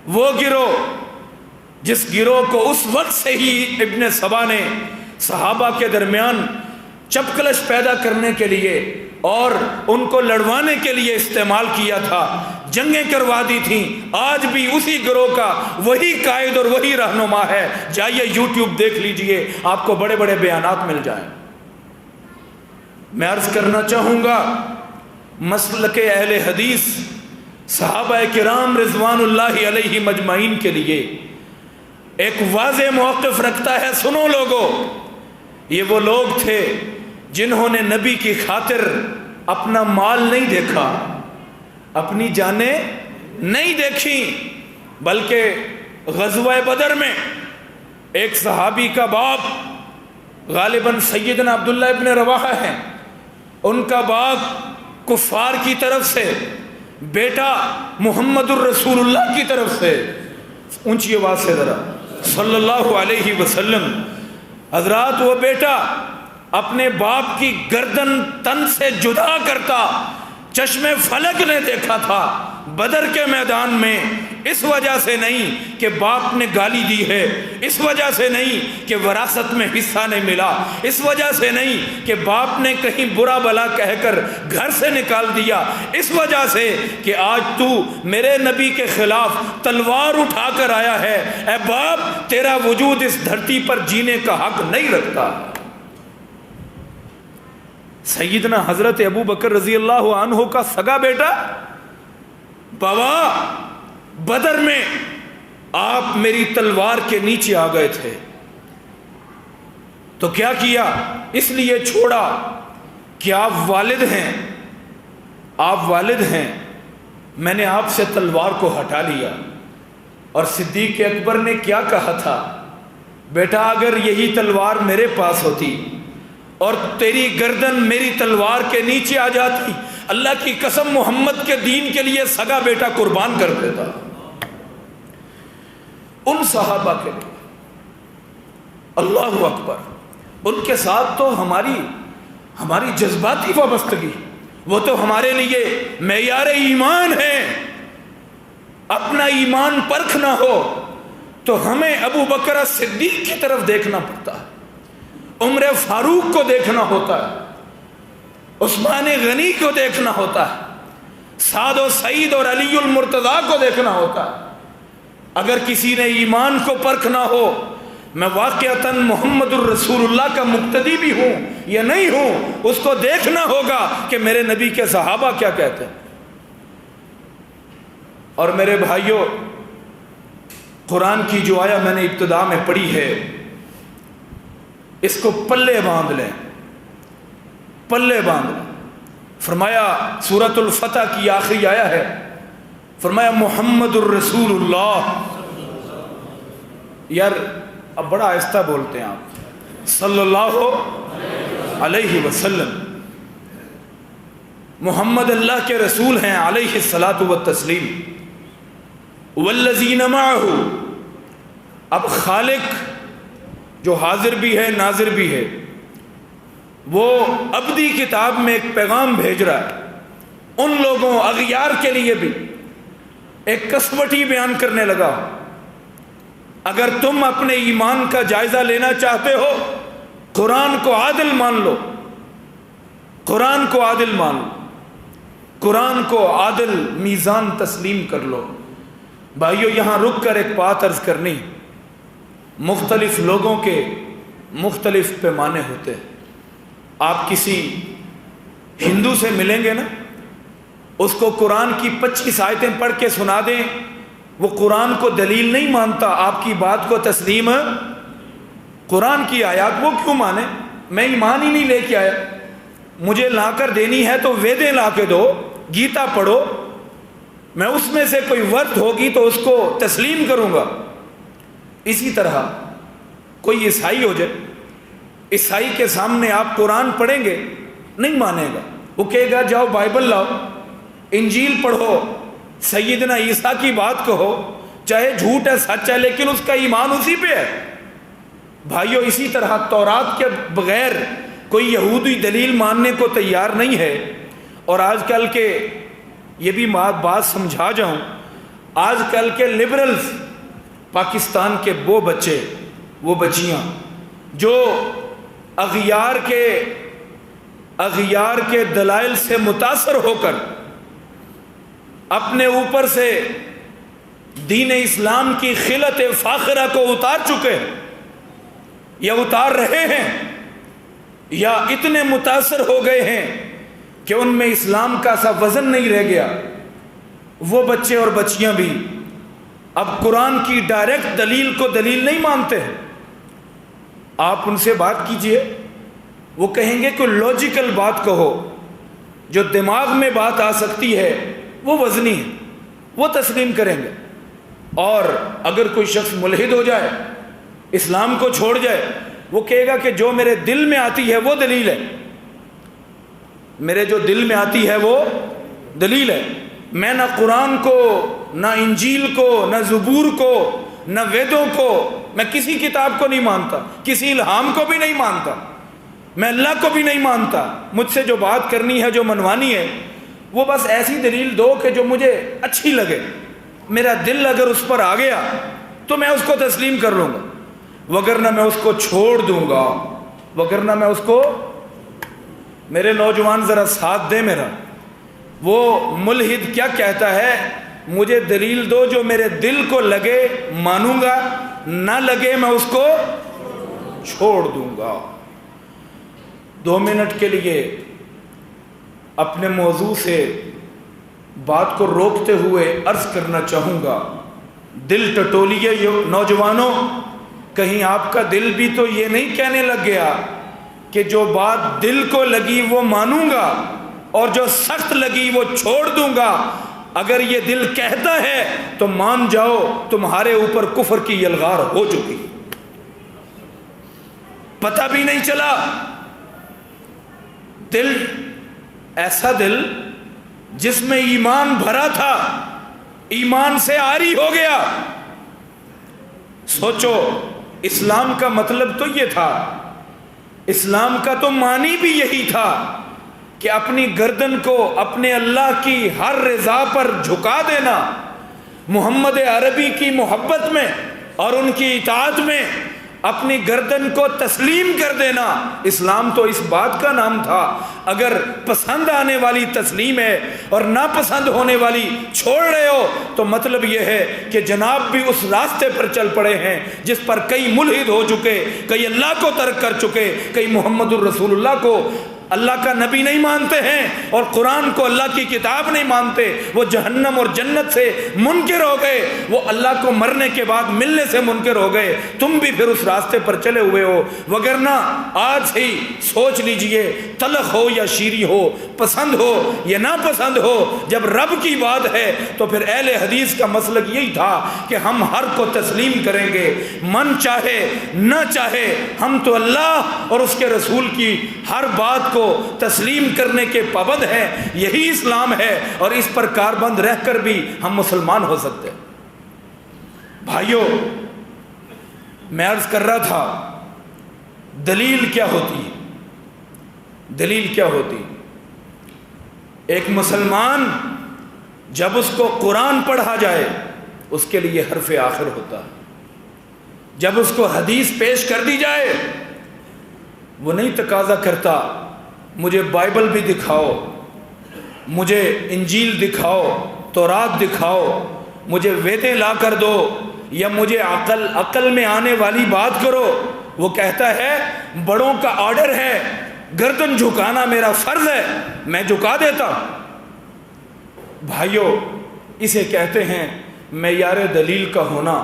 وہ گروہ جس گروہ کو اس وقت سے ہی ابن سبا نے صحابہ کے درمیان چپکلش پیدا کرنے کے لیے اور ان کو لڑوانے کے لیے استعمال کیا تھا، جنگیں کروا دی تھیں، آج بھی اسی گروہ کا وہی قائد اور وہی رہنما ہے۔ جائیے یوٹیوب دیکھ لیجئے، آپ کو بڑے بڑے بیانات مل جائیں۔ میں عرض کرنا چاہوں گا، مسلک اہل حدیث صحابہ کرام رضوان اللہ علیہ مجمعین کے لیے ایک واضح موقف رکھتا ہے۔ سنو لوگو، یہ وہ لوگ تھے جنہوں نے نبی کی خاطر اپنا مال نہیں دیکھا، اپنی جانیں نہیں دیکھی، بلکہ غزوہ بدر میں ایک صحابی کا باپ غالباً سیدنا عبداللہ ابن رواحہ ہیں، ان کا باپ کفار کی طرف سے، بیٹا محمد الرسول اللہ کی طرف سے، اونچی آواز سے ذرا صلی اللہ علیہ وسلم۔ حضرات وہ بیٹا اپنے باپ کی گردن تن سے جدا کرتا چشم فلک نے دیکھا تھا بدر کے میدان میں، اس وجہ سے نہیں کہ باپ نے گالی دی ہے، اس وجہ سے نہیں کہ وراثت میں حصہ نہیں ملا، اس وجہ سے نہیں کہ باپ نے کہیں برا بلا کہہ کر گھر سے نکال دیا، اس وجہ سے کہ آج تو میرے نبی کے خلاف تلوار اٹھا کر آیا ہے، اے باپ تیرا وجود اس دھرتی پر جینے کا حق نہیں رکھتا۔ سیدنا حضرت ابو بکر رضی اللہ عنہ کا سگا بیٹا، بابا بدر میں آپ میری تلوار کے نیچے آ گئے تھے تو کیا کیا؟ اس لیے چھوڑا کہ آپ والد ہیں، میں نے آپ سے تلوار کو ہٹا لیا۔ اور صدیق اکبر نے کیا کہا تھا؟ بیٹا اگر یہی تلوار میرے پاس ہوتی اور تیری گردن میری تلوار کے نیچے آ جاتی، اللہ کی قسم محمد کے دین کے لیے سگا بیٹا قربان کر دیتا۔ ان صحابہ کے لیے اللہ اکبر، ان کے ساتھ تو ہماری جذباتی وابستگی، وہ تو ہمارے لیے معیار ایمان ہے۔ اپنا ایمان پرکھنا ہو تو ہمیں ابو بکر صدیق کی طرف دیکھنا پڑتا ہے، عمر فاروق کو دیکھنا ہوتا ہے، عثمان غنی کو دیکھنا ہوتا ہے، سعد و سعید اور علی المرتضیٰ کو دیکھنا ہوتا ہے۔ اگر کسی نے ایمان کو پرکھنا ہو، میں واقعتاً محمد الرسول اللہ کا مقتدی بھی ہوں یا نہیں ہوں، اس کو دیکھنا ہوگا کہ میرے نبی کے صحابہ کیا کہتے ہیں۔ اور میرے بھائیوں، قرآن کی جو آیا میں نے ابتدا میں پڑھی ہے، اس کو پلے باندھ لیں۔ فرمایا سورۃ الفتح کی آخری آیا ہے، فرمایا محمد الرسول اللہ، یار اب بڑا آہستہ بولتے ہیں آپ، صلی اللہ علیہ وسلم، محمد اللہ کے رسول ہیں علیہ الصلاۃ والتسلیم، والذین معہ۔ اب خالق جو حاضر بھی ہے ناظر بھی ہے، وہ ابدی کتاب میں ایک پیغام بھیج رہا ہے ان لوگوں اغیار کے لیے بھی ایک کسوٹی بیان کرنے لگا. اگر تم اپنے ایمان کا جائزہ لینا چاہتے ہو قرآن کو عادل مان لو، قرآن کو عادل مان لو، قرآن کو عادل میزان تسلیم کر لو. بھائیو یہاں رک کر ایک بات عرض کرنی، مختلف لوگوں کے مختلف پیمانے ہوتے ہیں. آپ کسی ہندو سے ملیں گے نا، اس کو قرآن کی 25 آیتیں پڑھ کے سنا دیں، وہ قرآن کو دلیل نہیں مانتا، آپ کی بات کو تسلیم ہے. قرآن کی آیات وہ کیوں مانے؟ میں ایمان ہی نہیں لے کے آیا، مجھے لا کر دینی ہے تو ویدیں لا کے دو، گیتا پڑھو، میں اس میں سے کوئی ورد ہوگی تو اس کو تسلیم کروں گا. اسی طرح کوئی عیسائی ہو جائے، عیسائی کے سامنے آپ قرآن پڑھیں گے نہیں مانے گا، وہ کہے گا جاؤ بائبل لاؤ، انجیل پڑھو، سیدنا عیسیٰ کی بات کہو، چاہے جھوٹ ہے سچ ہے لیکن اس کا ایمان اسی پہ ہے. بھائیو اسی طرح تورات کے بغیر کوئی یہودی دلیل ماننے کو تیار نہیں ہے. اور آج کل کے یہ بھی بات سمجھا جاؤں، آج کل کے لبرلز پاکستان کے وہ بچے وہ بچیاں جو اغیار کے دلائل سے متاثر ہو کر اپنے اوپر سے دین اسلام کی خلعت فاخرہ کو اتار چکے یا اتار رہے ہیں، یا اتنے متاثر ہو گئے ہیں کہ ان میں اسلام کا سا وزن نہیں رہ گیا، وہ بچے اور بچیاں بھی اب قرآن کی ڈائریکٹ دلیل کو دلیل نہیں مانتے ہیں. آپ ان سے بات کیجئے، وہ کہیں گے کہ لاجیکل بات کہو، جو دماغ میں بات آ سکتی ہے وہ وزنی ہے، وہ تسلیم کریں گے. اور اگر کوئی شخص ملحد ہو جائے، اسلام کو چھوڑ جائے، وہ کہے گا کہ جو میرے دل میں آتی ہے وہ دلیل ہے، میرے جو دل میں آتی ہے وہ دلیل ہے. میں نہ قرآن کو، نہ انجیل کو، نہ زبور کو، نہ ویدوں کو، میں کسی کتاب کو نہیں مانتا، کسی الہام کو بھی نہیں مانتا، میں اللہ کو بھی نہیں مانتا. مجھ سے جو بات کرنی ہے، جو منوانی ہے، وہ بس ایسی دلیل دو کہ جو مجھے اچھی لگے، میرا دل اگر اس پر آ گیا تو میں اس کو تسلیم کر لوں گا، وگرنہ میں اس کو چھوڑ دوں گا، وگرنہ میں اس کو. میرے نوجوان ذرا ساتھ دیں میرا. وہ ملحد کیا کہتا ہے؟ مجھے دلیل دو جو میرے دل کو لگے مانوں گا، نہ لگے میں اس کو چھوڑ دوں گا. 2 منٹ کے لیے اپنے موضوع سے بات کو روکتے ہوئے عرض کرنا چاہوں گا. دل ٹٹولیے نوجوانوں، کہیں آپ کا دل بھی تو یہ نہیں کہنے لگ گیا کہ جو بات دل کو لگی وہ مانوں گا اور جو سخت لگی وہ چھوڑ دوں گا. اگر یہ دل کہتا ہے تو مان جاؤ تمہارے اوپر کفر کی یلغار ہو چکی، پتہ بھی نہیں چلا. دل ایسا دل جس میں ایمان بھرا تھا، ایمان سے عاری ہو گیا. سوچو، اسلام کا مطلب تو یہ تھا، اسلام کا تو معنی بھی یہی تھا کہ اپنی گردن کو اپنے اللہ کی ہر رضا پر جھکا دینا، محمد عربی کی محبت میں اور ان کی اطاعت میں اپنی گردن کو تسلیم کر دینا. اسلام تو اس بات کا نام تھا. اگر پسند آنے والی تسلیم ہے اور ناپسند ہونے والی چھوڑ رہے ہو تو مطلب یہ ہے کہ جناب بھی اس راستے پر چل پڑے ہیں جس پر کئی ملحد ہو چکے، کئی اللہ کو ترک کر چکے، کئی محمد الرسول اللہ کو اللہ کا نبی نہیں مانتے ہیں اور قرآن کو اللہ کی کتاب نہیں مانتے. وہ جہنم اور جنت سے منکر ہو گئے، وہ اللہ کو مرنے کے بعد ملنے سے منکر ہو گئے. تم بھی پھر اس راستے پر چلے ہوئے ہو. وگرنہ آج ہی سوچ لیجئے، تلخ ہو یا شیریں ہو، پسند ہو یا ناپسند ہو، جب رب کی بات ہے تو پھر اہل حدیث کا مسلک یہی تھا کہ ہم ہر کو تسلیم کریں گے، من چاہے نہ چاہے. ہم تو اللہ اور اس کے رسول کی ہر بات کو تسلیم کرنے کے پابند ہیں. یہی اسلام ہے اور اس پر کاربند رہ کر بھی ہم مسلمان ہو سکتے ہیں. بھائیو، میں عرض کر رہا تھا دلیل کیا ہوتی ہے. دلیل کیا ہوتی؟ ایک مسلمان جب اس کو قرآن پڑھا جائے اس کے لیے حرف آخر ہوتا ہے، جب اس کو حدیث پیش کر دی جائے وہ نہیں تقاضا کرتا مجھے بائبل بھی دکھاؤ، مجھے انجیل دکھاؤ، تورات دکھاؤ، مجھے ویدیں لا کر دو، یا مجھے عقل میں آنے والی بات کرو۔ وہ کہتا ہے بڑوں کا آرڈر ہے، گردن جھکانا میرا فرض ہے، میں جھکا دیتا۔ بھائیو، اسے کہتے ہیں معیار دلیل کا ہونا۔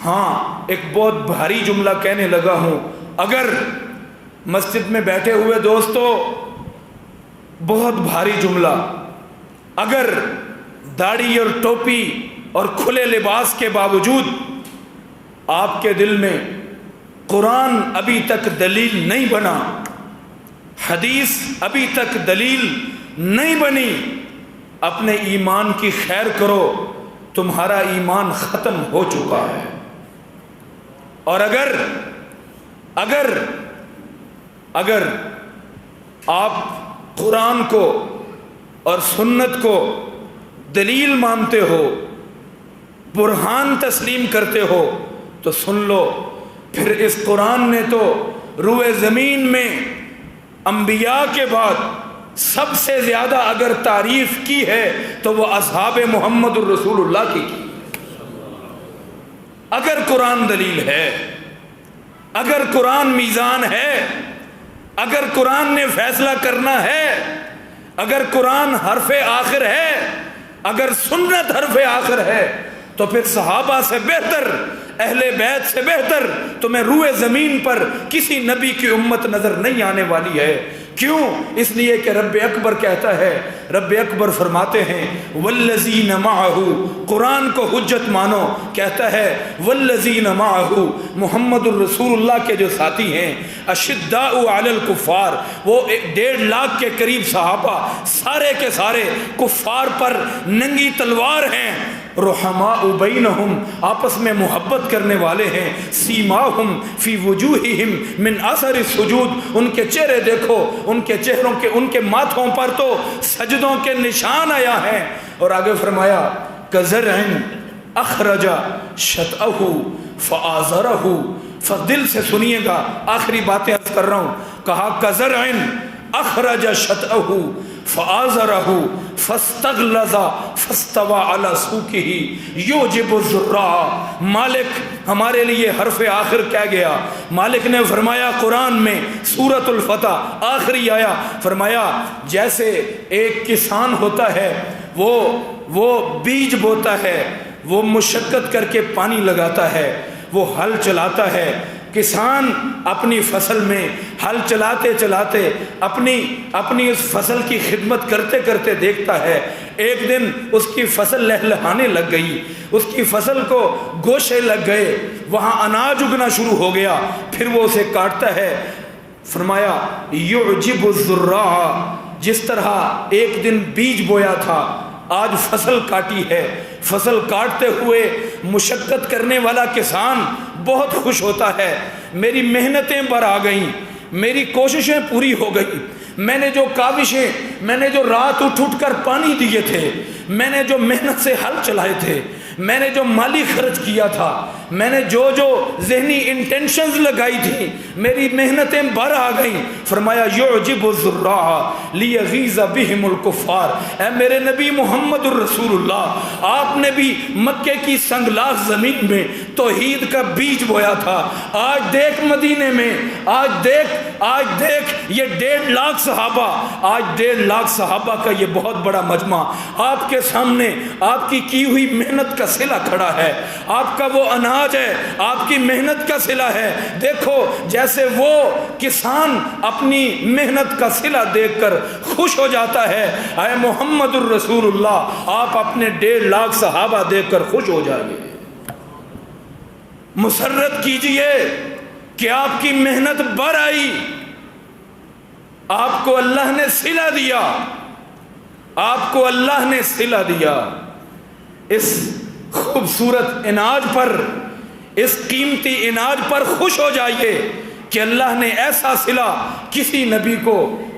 ہاں، ایک بہت بھاری جملہ کہنے لگا ہوں، اگر مسجد میں بیٹھے ہوئے دوستو، بہت بھاری جملہ، اگر داڑھی اور ٹوپی اور کھلے لباس کے باوجود آپ کے دل میں قرآن ابھی تک دلیل نہیں بنا، حدیث ابھی تک دلیل نہیں بنی، اپنے ایمان کی خیر کرو، تمہارا ایمان ختم ہو چکا ہے۔ اور اگر آپ قرآن کو اور سنت کو دلیل مانتے ہو، برہان تسلیم کرتے ہو، تو سن لو، پھر اس قرآن نے تو روئے زمین میں انبیاء کے بعد سب سے زیادہ اگر تعریف کی ہے تو وہ اصحاب محمد الرسول اللہ کی۔ اگر قرآن دلیل ہے، اگر قرآن میزان ہے، اگر قرآن نے فیصلہ کرنا ہے، اگر قرآن حرف آخر ہے، اگر سنت حرف آخر ہے، تو پھر صحابہ سے بہتر، اہل بیت سے بہتر تمہیں روئے زمین پر کسی نبی کی امت نظر نہیں آنے والی ہے۔ کیوں؟ اس لیے کہ رب اکبر کہتا ہے، رب اکبر فرماتے ہیں والذین معہ، قرآن کو حجت مانو، کہتا ہے والذین معہ، محمد الرسول اللہ کے جو ساتھی ہیں، اشداء علی الکفار، وہ 1.5 لاکھ کے قریب صحابہ، سارے کے سارے کفار پر ننگی تلوار ہیں، رحماء بینہم، آپس میں محبت کرنے والے ہیں، سیماہم فی وجوہہم من اثر السجود، ان کے چہرے دیکھو، ان کے چہروں کے، ان کے ماتھوں پر تو سجدوں کے نشان آیا ہیں۔ اور آگے فرمایا کزرع اخرج شطأہ فآزرہ، دل سے سنیے گا، آخری باتیں عرض کر رہا ہوں، کہا کزرع اخرج شطأہ فآزرہ فاستغلظ فاستوى علی سوقہ یعجب الزراع۔ مالک ہمارے لیے حرف آخر کہہ گیا۔ مالک نے فرمایا قرآن میں سورۃ الفتح آخری آیا، فرمایا جیسے ایک کسان ہوتا ہے، وہ بیج بوتا ہے، وہ مشقت کر کے پانی لگاتا ہے، وہ ہل چلاتا ہے۔ کسان اپنی فصل میں ہل چلاتے چلاتے اپنی اس فصل کی خدمت کرتے کرتے دیکھتا ہے، ایک دن اس کی فصل لہلہانے لگ گئی، اس کی فصل کو گوشے لگ گئے، وہاں اناج اگنا شروع ہو گیا، پھر وہ اسے کاٹتا ہے۔ فرمایا یعجب الزراع، جس طرح ایک دن بیج بویا تھا، آج فصل کاٹی ہے، فصل کاٹتے ہوئے مشقت کرنے والا کسان بہت خوش ہوتا ہے، میری محنتیں بر آ گئیں، میری کوششیں پوری ہو گئی، میں نے جو کاوشیں، میں نے جو رات اٹھ کر پانی دیے تھے، میں نے جو محنت سے ہل چلائے تھے، میں نے جو مالی خرچ کیا تھا، میں نے جو ذہنی انٹینشنز لگائی تھی، میری محنتیں بر آ گئیں۔ فرمایا یعجب الزراع لیغیظ بہم الکفار، اے میرے نبی محمد الرسول اللہ، آپ نے بھی مکے کی سنگلاخ زمین میں توحید کا بیج بویا تھا، آج دیکھ مدینے میں، آج دیکھ یہ 1.5 لاکھ صحابہ، آج 1.5 لاکھ صحابہ کا یہ بہت بڑا مجمع آپ کے سامنے، آپ کی ہوئی محنت کا صلہ کھڑا ہے، آپ کا وہ اناج ہے، آپ کی محنت کا صلہ ہے۔ دیکھو جیسے وہ کسان اپنی محنت کا صلہ دیکھ کر خوش ہو جاتا ہے، اے محمد الرسول اللہ آپ اپنے 1.5 لاکھ صحابہ دیکھ کر خوش ہو جائیے، مسرت کیجئے کہ آپ کی محنت بر آئی، آپ کو اللہ نے صلہ دیا، آپ کو اللہ نے صلہ دیا۔ اس خوبصورت اناج پر، اس قیمتی اناج پر خوش ہو جائیے کہ اللہ نے ایسا صلہ کسی نبی کو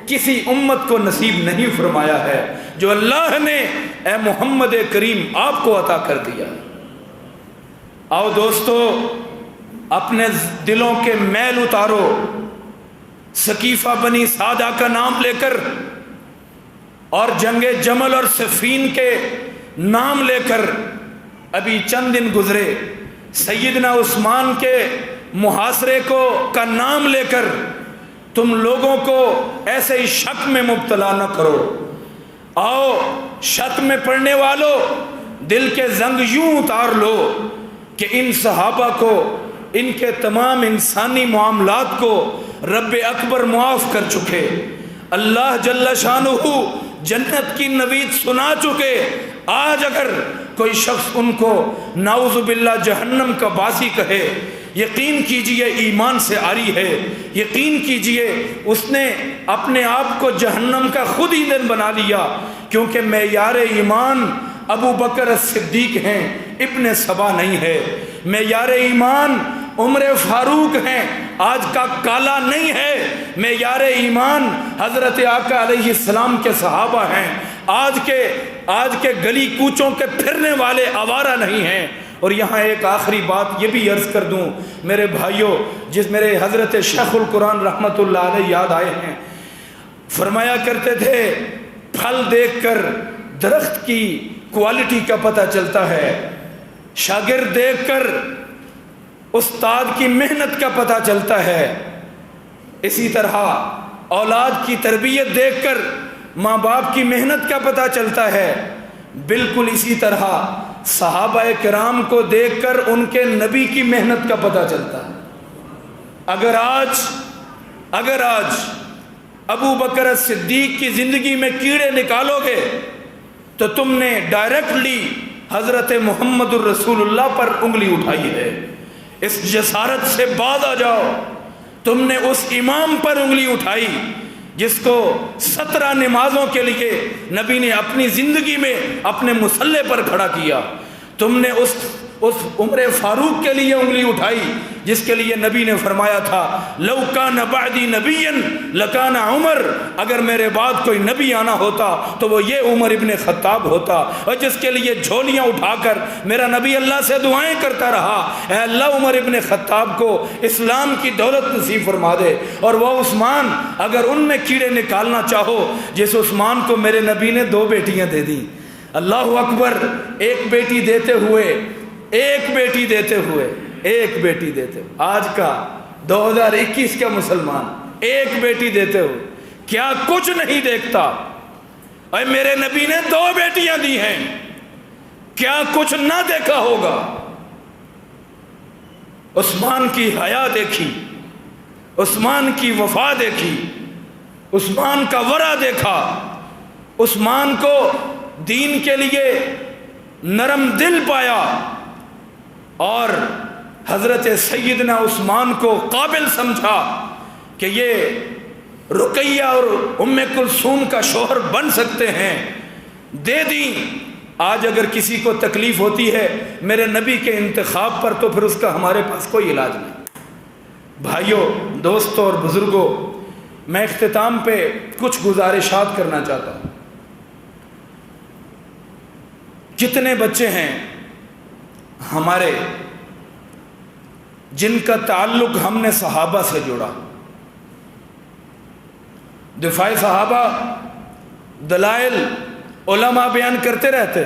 کسی امت کو نصیب نہیں فرمایا ہے جو اللہ نے اے محمد کریم آپ کو عطا کر دیا۔ آؤ دوستو، اپنے دلوں کے میل اتارو، سقیفہ بنی سعدہ کا نام لے کر اور جنگ جمل اور صفین کے نام لے کر ابھی چند دن گزرے، سیدنا عثمان کے محاصرے کا نام لے کر تم لوگوں کو ایسے ہی شک میں مبتلا نہ کرو۔ آؤ شک میں پڑنے والوں، دل کے زنگ یوں اتار لو کہ ان صحابہ کو، ان کے تمام انسانی معاملات کو رب اکبر معاف کر چکے، اللہ جل شانہ جنت کی نوید سنا چکے۔ آج اگر کوئی شخص ان کو نعوذ باللہ جہنم کا باسی کہے، یقین کیجئے ایمان سے عاری ہے، یقین کیجئے اس نے اپنے آپ کو جہنم کا خود ایندھن بنا لیا، کیونکہ معیار ایمان ابو بکر صدیق ہیں، ابن سبا نہیں ہے۔ معیار ایمان عمر فاروق ہیں، آج کا کالا نہیں ہے۔ معیار ایمان حضرت آقا علیہ السلام کے صحابہ ہیں، آج کے گلی کوچوں کے پھرنے والے آوارہ نہیں ہیں۔ اور یہاں ایک آخری بات یہ بھی عرض کر دوں میرے بھائیوں، جس میرے حضرت شیخ القرآن رحمۃ اللہ علیہ یاد آئے ہیں، فرمایا کرتے تھے پھل دیکھ کر درخت کی کوالٹی کا پتہ چلتا ہے، شاگرد دیکھ کر استاد کی محنت کا پتہ چلتا ہے، اسی طرح اولاد کی تربیت دیکھ کر ماں باپ کی محنت کا پتہ چلتا ہے، بالکل اسی طرح صحابہ کرام کو دیکھ کر ان کے نبی کی محنت کا پتہ چلتا ہے۔ اگر آج ابو بکر صدیق کی زندگی میں کیڑے نکالو گے تو تم نے ڈائریکٹلی حضرت محمد الرسول اللہ پر انگلی اٹھائی ہے۔ اس جسارت سے باز آ جاؤ، تم نے اس امام پر انگلی اٹھائی جس کو 17 نمازوں کے لیے نبی نے اپنی زندگی میں اپنے مصلے پر کھڑا کیا۔ تم نے اس عمر فاروق کے لیے انگلی اٹھائی جس کے لیے نبی نے فرمایا تھا لو کان بعدی نبی لکان عمر، اگر میرے بعد کوئی نبی آنا ہوتا تو وہ یہ عمر ابن خطاب ہوتا، اور جس کے لیے جھولیاں اٹھا کر میرا نبی اللہ سے دعائیں کرتا رہا، اے اللہ عمر ابن خطاب کو اسلام کی دولت نصیب فرما دے۔ اور وہ عثمان، اگر ان میں کیڑے نکالنا چاہو، جس عثمان کو میرے نبی نے 2 بیٹیاں دے دیں، اللہ اکبر، ایک بیٹی دیتے ہوئے آج کا 2021 کا مسلمان ایک بیٹی دیتے ہوئے کیا کچھ نہیں دیکھتا؟ اے میرے نبی نے 2 بیٹیاں دی ہیں، کیا کچھ نہ دیکھا ہوگا؟ عثمان کی حیا دیکھی، عثمان کی وفا دیکھی، عثمان کا ورع دیکھا، عثمان کو دین کے لیے نرم دل پایا، اور حضرت سیدنا عثمان کو قابل سمجھا کہ یہ رقیہ اور ام کلثوم کا شوہر بن سکتے ہیں، دے دیں۔ آج اگر کسی کو تکلیف ہوتی ہے میرے نبی کے انتخاب پر تو پھر اس کا ہمارے پاس کوئی علاج نہیں۔ بھائیوں، دوستوں اور بزرگوں، میں اختتام پہ کچھ گزارشات کرنا چاہتا ہوں۔ جتنے بچے ہیں ہمارے جن کا تعلق ہم نے صحابہ سے جوڑا، دفاع صحابہ دلائل علماء بیان کرتے رہتے،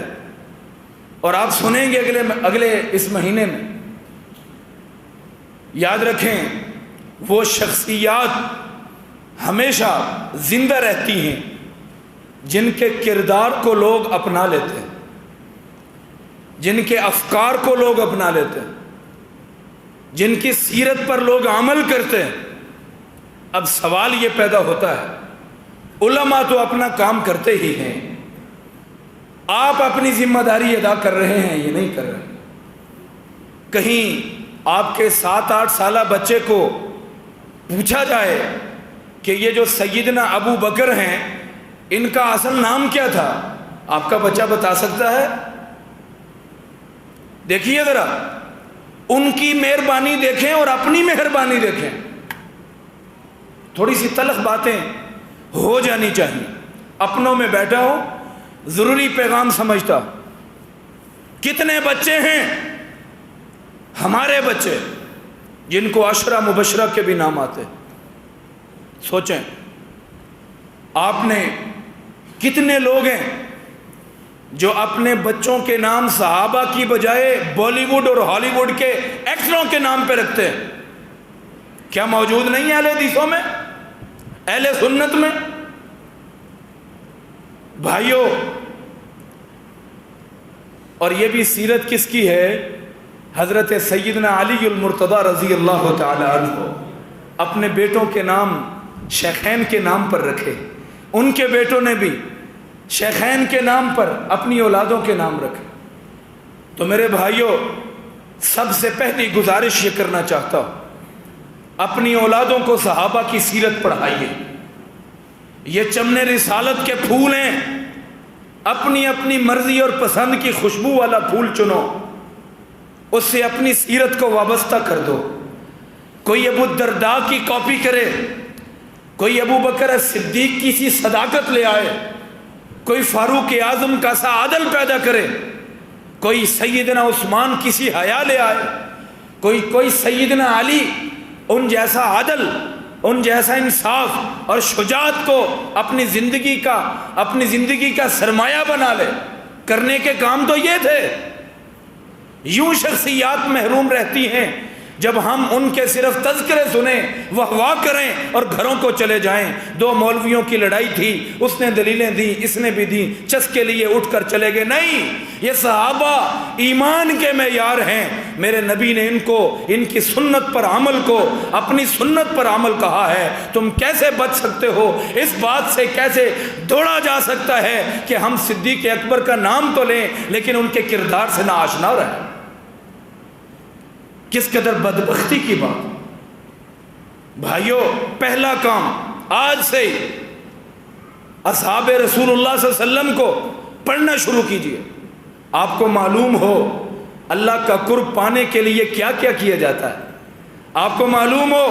اور آپ سنیں گے اگلے اس مہینے میں۔ یاد رکھیں، وہ شخصیات ہمیشہ زندہ رہتی ہیں جن کے کردار کو لوگ اپنا لیتے ہیں، جن کے افکار کو لوگ اپنا لیتے ہیں، جن کی سیرت پر لوگ عمل کرتے ہیں۔ اب سوال یہ پیدا ہوتا ہے، علماء تو اپنا کام کرتے ہی ہیں، آپ اپنی ذمہ داری ادا کر رہے ہیں یہ نہیں کر رہے؟ کہیں آپ کے 7-8 سالہ بچے کو پوچھا جائے کہ یہ جو سیدنا ابو بکر ہیں ان کا اصل نام کیا تھا، آپ کا بچہ بتا سکتا ہے؟ دیکھیے ذرا، ان کی مہربانی دیکھیں اور اپنی مہربانی دیکھیں۔ تھوڑی سی تلخ باتیں ہو جانی چاہیے. اپنوں میں بیٹھا ہو ضروری پیغام سمجھتا. کتنے بچے ہیں ہمارے بچے جن کو عشرہ مبشرہ کے بھی نام آتے. سوچیں آپ نے کتنے لوگ ہیں جو اپنے بچوں کے نام صحابہ کی بجائے بالی ووڈ اور ہالی ووڈ کے ایکٹروں کے نام پہ رکھتے ہیں. کیا موجود نہیں ہے اہل حدیثوں میں، اہل سنت میں؟ بھائیوں، اور یہ بھی سیرت کس کی ہے؟ حضرت سیدنا علی المرتضی رضی اللہ تعالی عنہ اپنے بیٹوں کے نام شیخین کے نام پر رکھے. ان کے بیٹوں نے بھی شیخین کے نام پر اپنی اولادوں کے نام رکھے. تو میرے بھائیوں، سب سے پہلی گزارش یہ کرنا چاہتا ہوں، اپنی اولادوں کو صحابہ کی سیرت پڑھائیے. یہ چمن رسالت کے پھول ہیں، اپنی اپنی مرضی اور پسند کی خوشبو والا پھول چنو، اس سے اپنی سیرت کو وابستہ کر دو. کوئی ابو الدرداء کی کاپی کرے، کوئی ابو بکر صدیق کی سی صداقت لے آئے، کوئی فاروق اعظم کا سا عدل پیدا کرے، کوئی سیدنا عثمان کی سی حیا لے آئے، کوئی سیدنا علی ان جیسا عدل، ان جیسا انصاف اور شجاعت کو اپنی زندگی کا سرمایہ بنا لے. کرنے کے کام تو یہ تھے. یوں شخصیات محروم رہتی ہیں جب ہم ان کے صرف تذکرے سنیں، واہ واہ کریں اور گھروں کو چلے جائیں. دو مولویوں کی لڑائی تھی، اس نے دلیلیں دیں، اس نے بھی دیں، چسکے لیے اٹھ کر چلے گئے. نہیں، یہ صحابہ ایمان کے معیار ہیں. میرے نبی نے ان کو، ان کی سنت پر عمل کو اپنی سنت پر عمل کہا ہے. تم کیسے بچ سکتے ہو؟ اس بات سے کیسے دوڑا جا سکتا ہے کہ ہم صدیق اکبر کا نام تو لیں لیکن ان کے کردار سے نہ آشنا رہیں؟ کس قدر بدبختی کی بات. بھائیوں، پہلا کام آج سے اصحاب رسول اللہ صلی اللہ علیہ وسلم کو پڑھنا شروع کیجئے. آپ کو معلوم ہو اللہ کا قرب پانے کے لیے کیا کیا کیا جاتا ہے. آپ کو معلوم ہو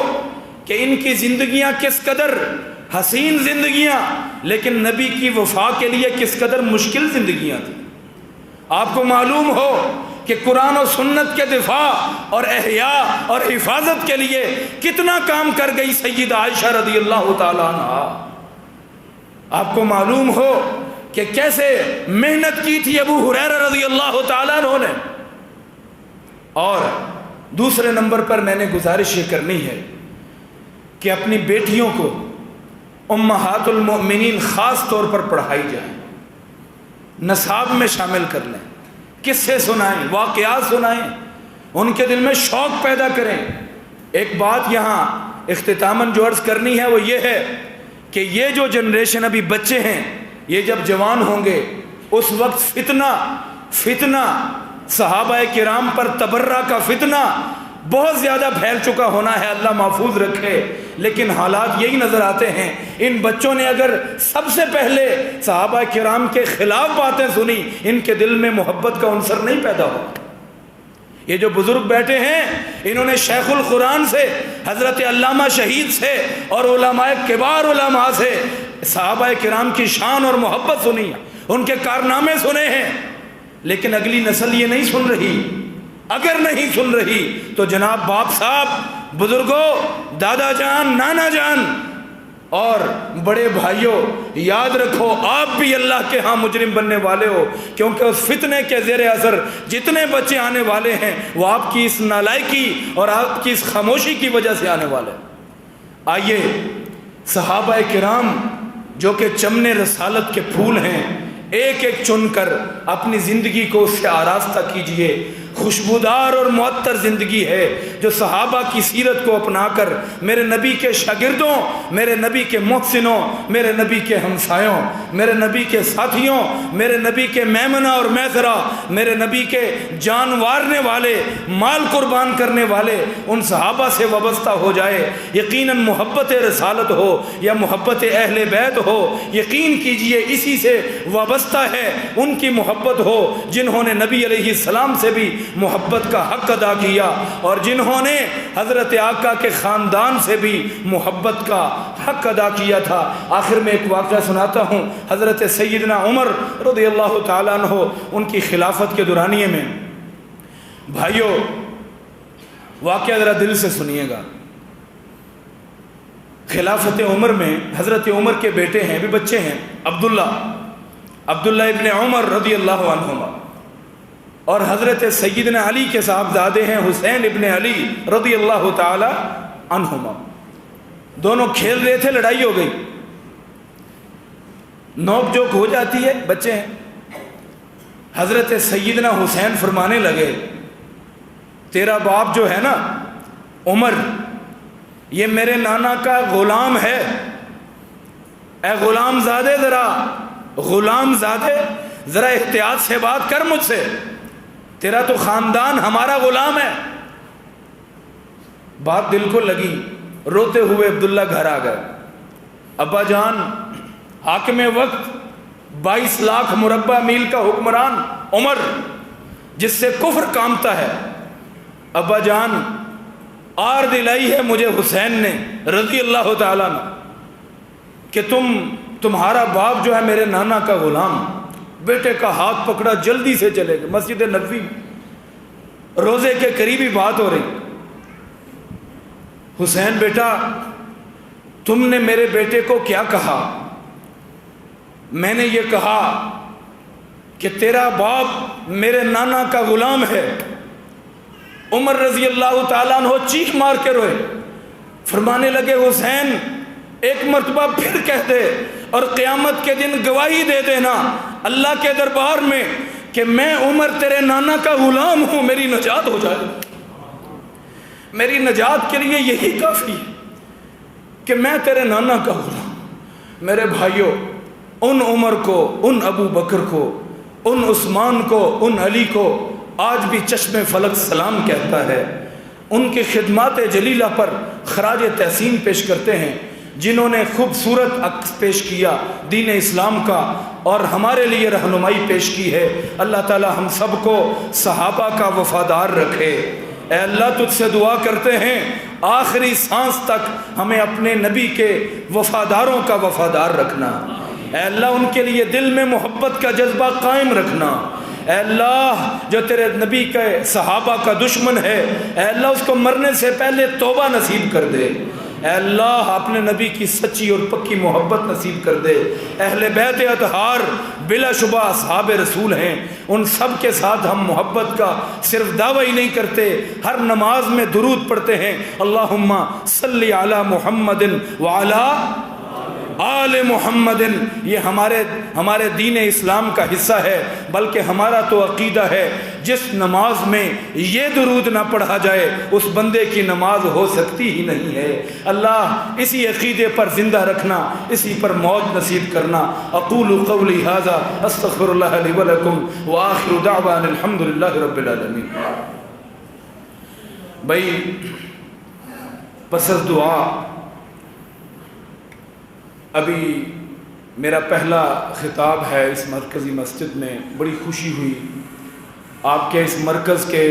کہ ان کی زندگیاں کس قدر حسین زندگیاں، لیکن نبی کی وفا کے لیے کس قدر مشکل زندگیاں تھیں. آپ کو معلوم ہو کہ قرآن و سنت کے دفاع اور احیاء اور حفاظت کے لیے کتنا کام کر گئی سیدہ عائشہ رضی اللہ تعالیٰ عنہا. آپ کو معلوم ہو کہ کیسے محنت کی تھی ابو ہریرہ رضی اللہ تعالیٰ عنہ نے. اور دوسرے نمبر پر میں نے گزارش یہ کرنی ہے کہ اپنی بیٹیوں کو امہات المؤمنین خاص طور پر پڑھائی جائے، نصاب میں شامل کر لیں، قصے سنائیں، واقعات سنائیں، ان کے دل میں شوق پیدا کریں. ایک بات یہاں اختتاماً جو عرض کرنی ہے وہ یہ ہے کہ یہ جو جنریشن ابھی بچے ہیں، یہ جب جوان ہوں گے اس وقت فتنہ صحابہ کرام پر تبرہ کا فتنہ بہت زیادہ پھیل چکا ہونا ہے، اللہ محفوظ رکھے. لیکن حالات یہی نظر آتے ہیں، ان بچوں نے اگر سب سے پہلے صحابہ کرام کے خلاف باتیں سنی، ان کے دل میں محبت کا عنصر نہیں پیدا ہوا. یہ جو بزرگ بیٹھے ہیں انہوں نے شیخ القرآن سے، حضرت علامہ شہید سے اور علماء کبار علماء سے صحابہ کرام کی شان اور محبت سنی، ان کے کارنامے سنے ہیں. لیکن اگلی نسل یہ نہیں سن رہی. اگر نہیں سن رہی تو جناب باپ صاحب، بزرگوں، دادا جان، نانا جان اور بڑے بھائیوں، یاد رکھو آپ بھی اللہ کے ہاں مجرم بننے والے ہو، کیونکہ اس فتنے کے زیر اثر جتنے بچے آنے والے ہیں وہ آپ کی اس نالائکی اور آپ کی اس خاموشی کی وجہ سے آنے والے. آئیے صحابہ کرام جو کہ چمن رسالت کے پھول ہیں، ایک ایک چن کر اپنی زندگی کو اس سے آراستہ کیجئے. خوشبودار اور معطر زندگی ہے جو صحابہ کی سیرت کو اپنا کر میرے نبی کے شاگردوں، میرے نبی کے محسنوں، میرے نبی کے ہمسایوں، میرے نبی کے ساتھیوں، میرے نبی کے میمنہ اور میسرہ، میرے نبی کے جان وارنے والے، مال قربان کرنے والے ان صحابہ سے وابستہ ہو جائے. یقیناً محبت رسالت ہو یا محبت اہل بیت ہو، یقین کیجئے اسی سے وابستہ ہے. ان کی محبت ہو جنہوں نے نبی علیہ السلام سے بھی محبت کا حق ادا کیا اور جنہوں نے حضرت آقا کے خاندان سے بھی محبت کا حق ادا کیا تھا۔ آخر میں ایک واقعہ سناتا ہوں، حضرت سیدنا عمر رضی اللہ تعالیٰ عنہ ان کی خلافت کے دورانیے میں، بھائیو واقعہ ذرا دل سے سنیے گا۔ خلافت عمر میں حضرت عمر کے بیٹے ہیں، بھی بچے ہیں، عبداللہ ابن عمر رضی اللہ عنہما، اور حضرت سیدنا علی کے صاحبزادے ہیں حسین ابن علی رضی اللہ تعالی عنہما۔ دونوں کھیل رہے تھے، لڑائی ہو گئی، نوک جوک ہو جاتی ہے، بچے ہیں۔ حضرت سیدنا حسین فرمانے لگے، تیرا باپ جو ہے نا عمر، یہ میرے نانا کا غلام ہے، اے غلام زادے ذرا احتیاط سے بات کر مجھ سے، تیرا تو خاندان ہمارا غلام ہے۔ بات دل کو لگی، روتے ہوئے عبداللہ گھر آ گئے، ابا جان حاکم وقت 22 لاکھ مربع میل کا حکمران عمر، جس سے کفر کامتا ہے، ابا جان آر دلائی ہے مجھے حسین نے رضی اللہ تعالیٰ نے کہ تمہارا باپ جو ہے میرے نانا کا غلام۔ بیٹے کا ہاتھ پکڑا، جلدی سے چلے گئے مسجد نبوی، روزے کے قریبی بات ہو رہی، حسین بیٹا تم نے میرے بیٹے کو کیا کہا؟ میں نے یہ کہا کہ تیرا باپ میرے نانا کا غلام ہے۔ عمر رضی اللہ تعالیٰ عنہ چیخ مار کے روئے، فرمانے لگے حسین ایک مرتبہ پھر کہہ دے اور قیامت کے دن گواہی دے دینا اللہ کے دربار میں کہ میں عمر تیرے نانا کا غلام ہوں، میری نجات ہو جائے۔ میری نجات کے لیے یہی کافی ہے کہ میں تیرے نانا کا غلام۔ میرے بھائیوں، ان عمر کو، ان ابو بکر کو، ان عثمان کو، ان علی کو آج بھی چشم فلک سلام کہتا ہے۔ ان کی خدمات جلیلہ پر خراج تحسین پیش کرتے ہیں، جنہوں نے خوبصورت عکس پیش کیا دین اسلام کا اور ہمارے لیے رہنمائی پیش کی ہے۔ اللہ تعالی ہم سب کو صحابہ کا وفادار رکھے۔ اے اللہ تجھ سے دعا کرتے ہیں آخری سانس تک ہمیں اپنے نبی کے وفاداروں کا وفادار رکھنا۔ اے اللہ ان کے لیے دل میں محبت کا جذبہ قائم رکھنا۔ اے اللہ جو تیرے نبی کے صحابہ کا دشمن ہے، اے اللہ اس کو مرنے سے pہلے توبہ نصیب کر دے۔ اے اللہ اپنے نبی کی سچی اور پکی محبت نصیب کر دے۔ اہل بیت اطہار بلا شبہ اصحاب رسول ہیں، ان سب کے ساتھ ہم محبت کا صرف دعویٰ ہی نہیں کرتے، ہر نماز میں درود پڑھتے ہیں، اللہم صلی علی محمد وعلی آل محمد۔ یہ ہمارے دین اسلام کا حصہ ہے، بلکہ ہمارا تو عقیدہ ہے جس نماز میں یہ درود نہ پڑھا جائے اس بندے کی نماز ہو سکتی ہی نہیں ہے۔ اللہ اسی عقیدے پر زندہ رکھنا، اسی پر موت نصیب کرنا۔ اقول قولی ھذا استغفر اللہ لی ولکم وآخر دعوانا الحمد للہ رب العالمین۔ بھائی پس از دعا، ابھی میرا پہلا خطاب ہے اس مرکزی مسجد میں، بڑی خوشی ہوئی آپ کے اس مرکز کے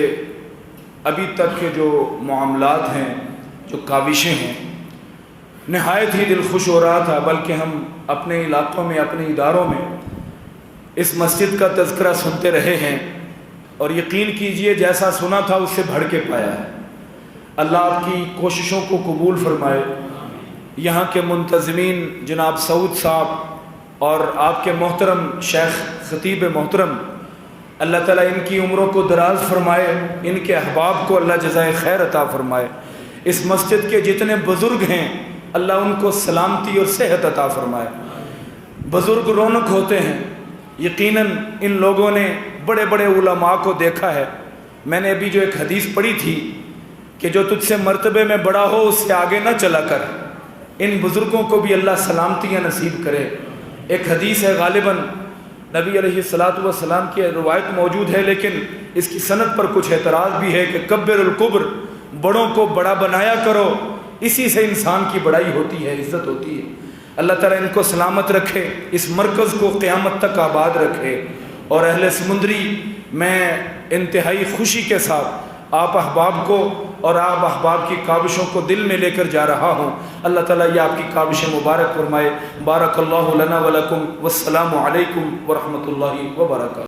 ابھی تک کے جو معاملات ہیں، جو کاوشیں ہیں، نہایت ہی دل خوش ہو رہا تھا۔ بلکہ ہم اپنے علاقوں میں، اپنے اداروں میں اس مسجد کا تذکرہ سنتے رہے ہیں اور یقین کیجئے جیسا سنا تھا اس سے بڑھ کے پایا ہے۔ اللہ آپ کی کوششوں کو قبول فرمائے۔ یہاں کے منتظمین جناب سعود صاحب اور آپ کے محترم شیخ خطیب محترم، اللہ تعالیٰ ان کی عمروں کو دراز فرمائے، ان کے احباب کو اللہ جزائے خیر عطا فرمائے۔ اس مسجد کے جتنے بزرگ ہیں اللہ ان کو سلامتی اور صحت عطا فرمائے۔ بزرگ رونق ہوتے ہیں، یقیناً ان لوگوں نے بڑے بڑے علماء کو دیکھا ہے۔ میں نے ابھی جو ایک حدیث پڑھی تھی کہ جو تجھ سے مرتبے میں بڑا ہو اس سے آگے نہ چلا کر، ان بزرگوں کو بھی اللہ سلامتیاں نصیب کرے۔ ایک حدیث ہے، غالباً نبی علیہ الصلاۃ والسلام کی روایت موجود ہے، لیکن اس کی سند پر کچھ اعتراض بھی ہے کہ کبر الکبر، بڑوں کو بڑا بنایا کرو، اسی سے انسان کی بڑائی ہوتی ہے، عزت ہوتی ہے۔ اللہ تعالیٰ ان کو سلامت رکھے، اس مرکز کو قیامت تک آباد رکھے۔ اور اہل سمندری، میں انتہائی خوشی کے ساتھ آپ احباب کو اور آپ احباب کی کاوشوں کو دل میں لے کر جا رہا ہوں۔ اللہ تعالیٰ یہ آپ کی کاوشیں مبارک فرمائے۔ بارک اللہ لنا ولکم، والسلام علیکم ورحمۃ اللہ وبرکاتہ۔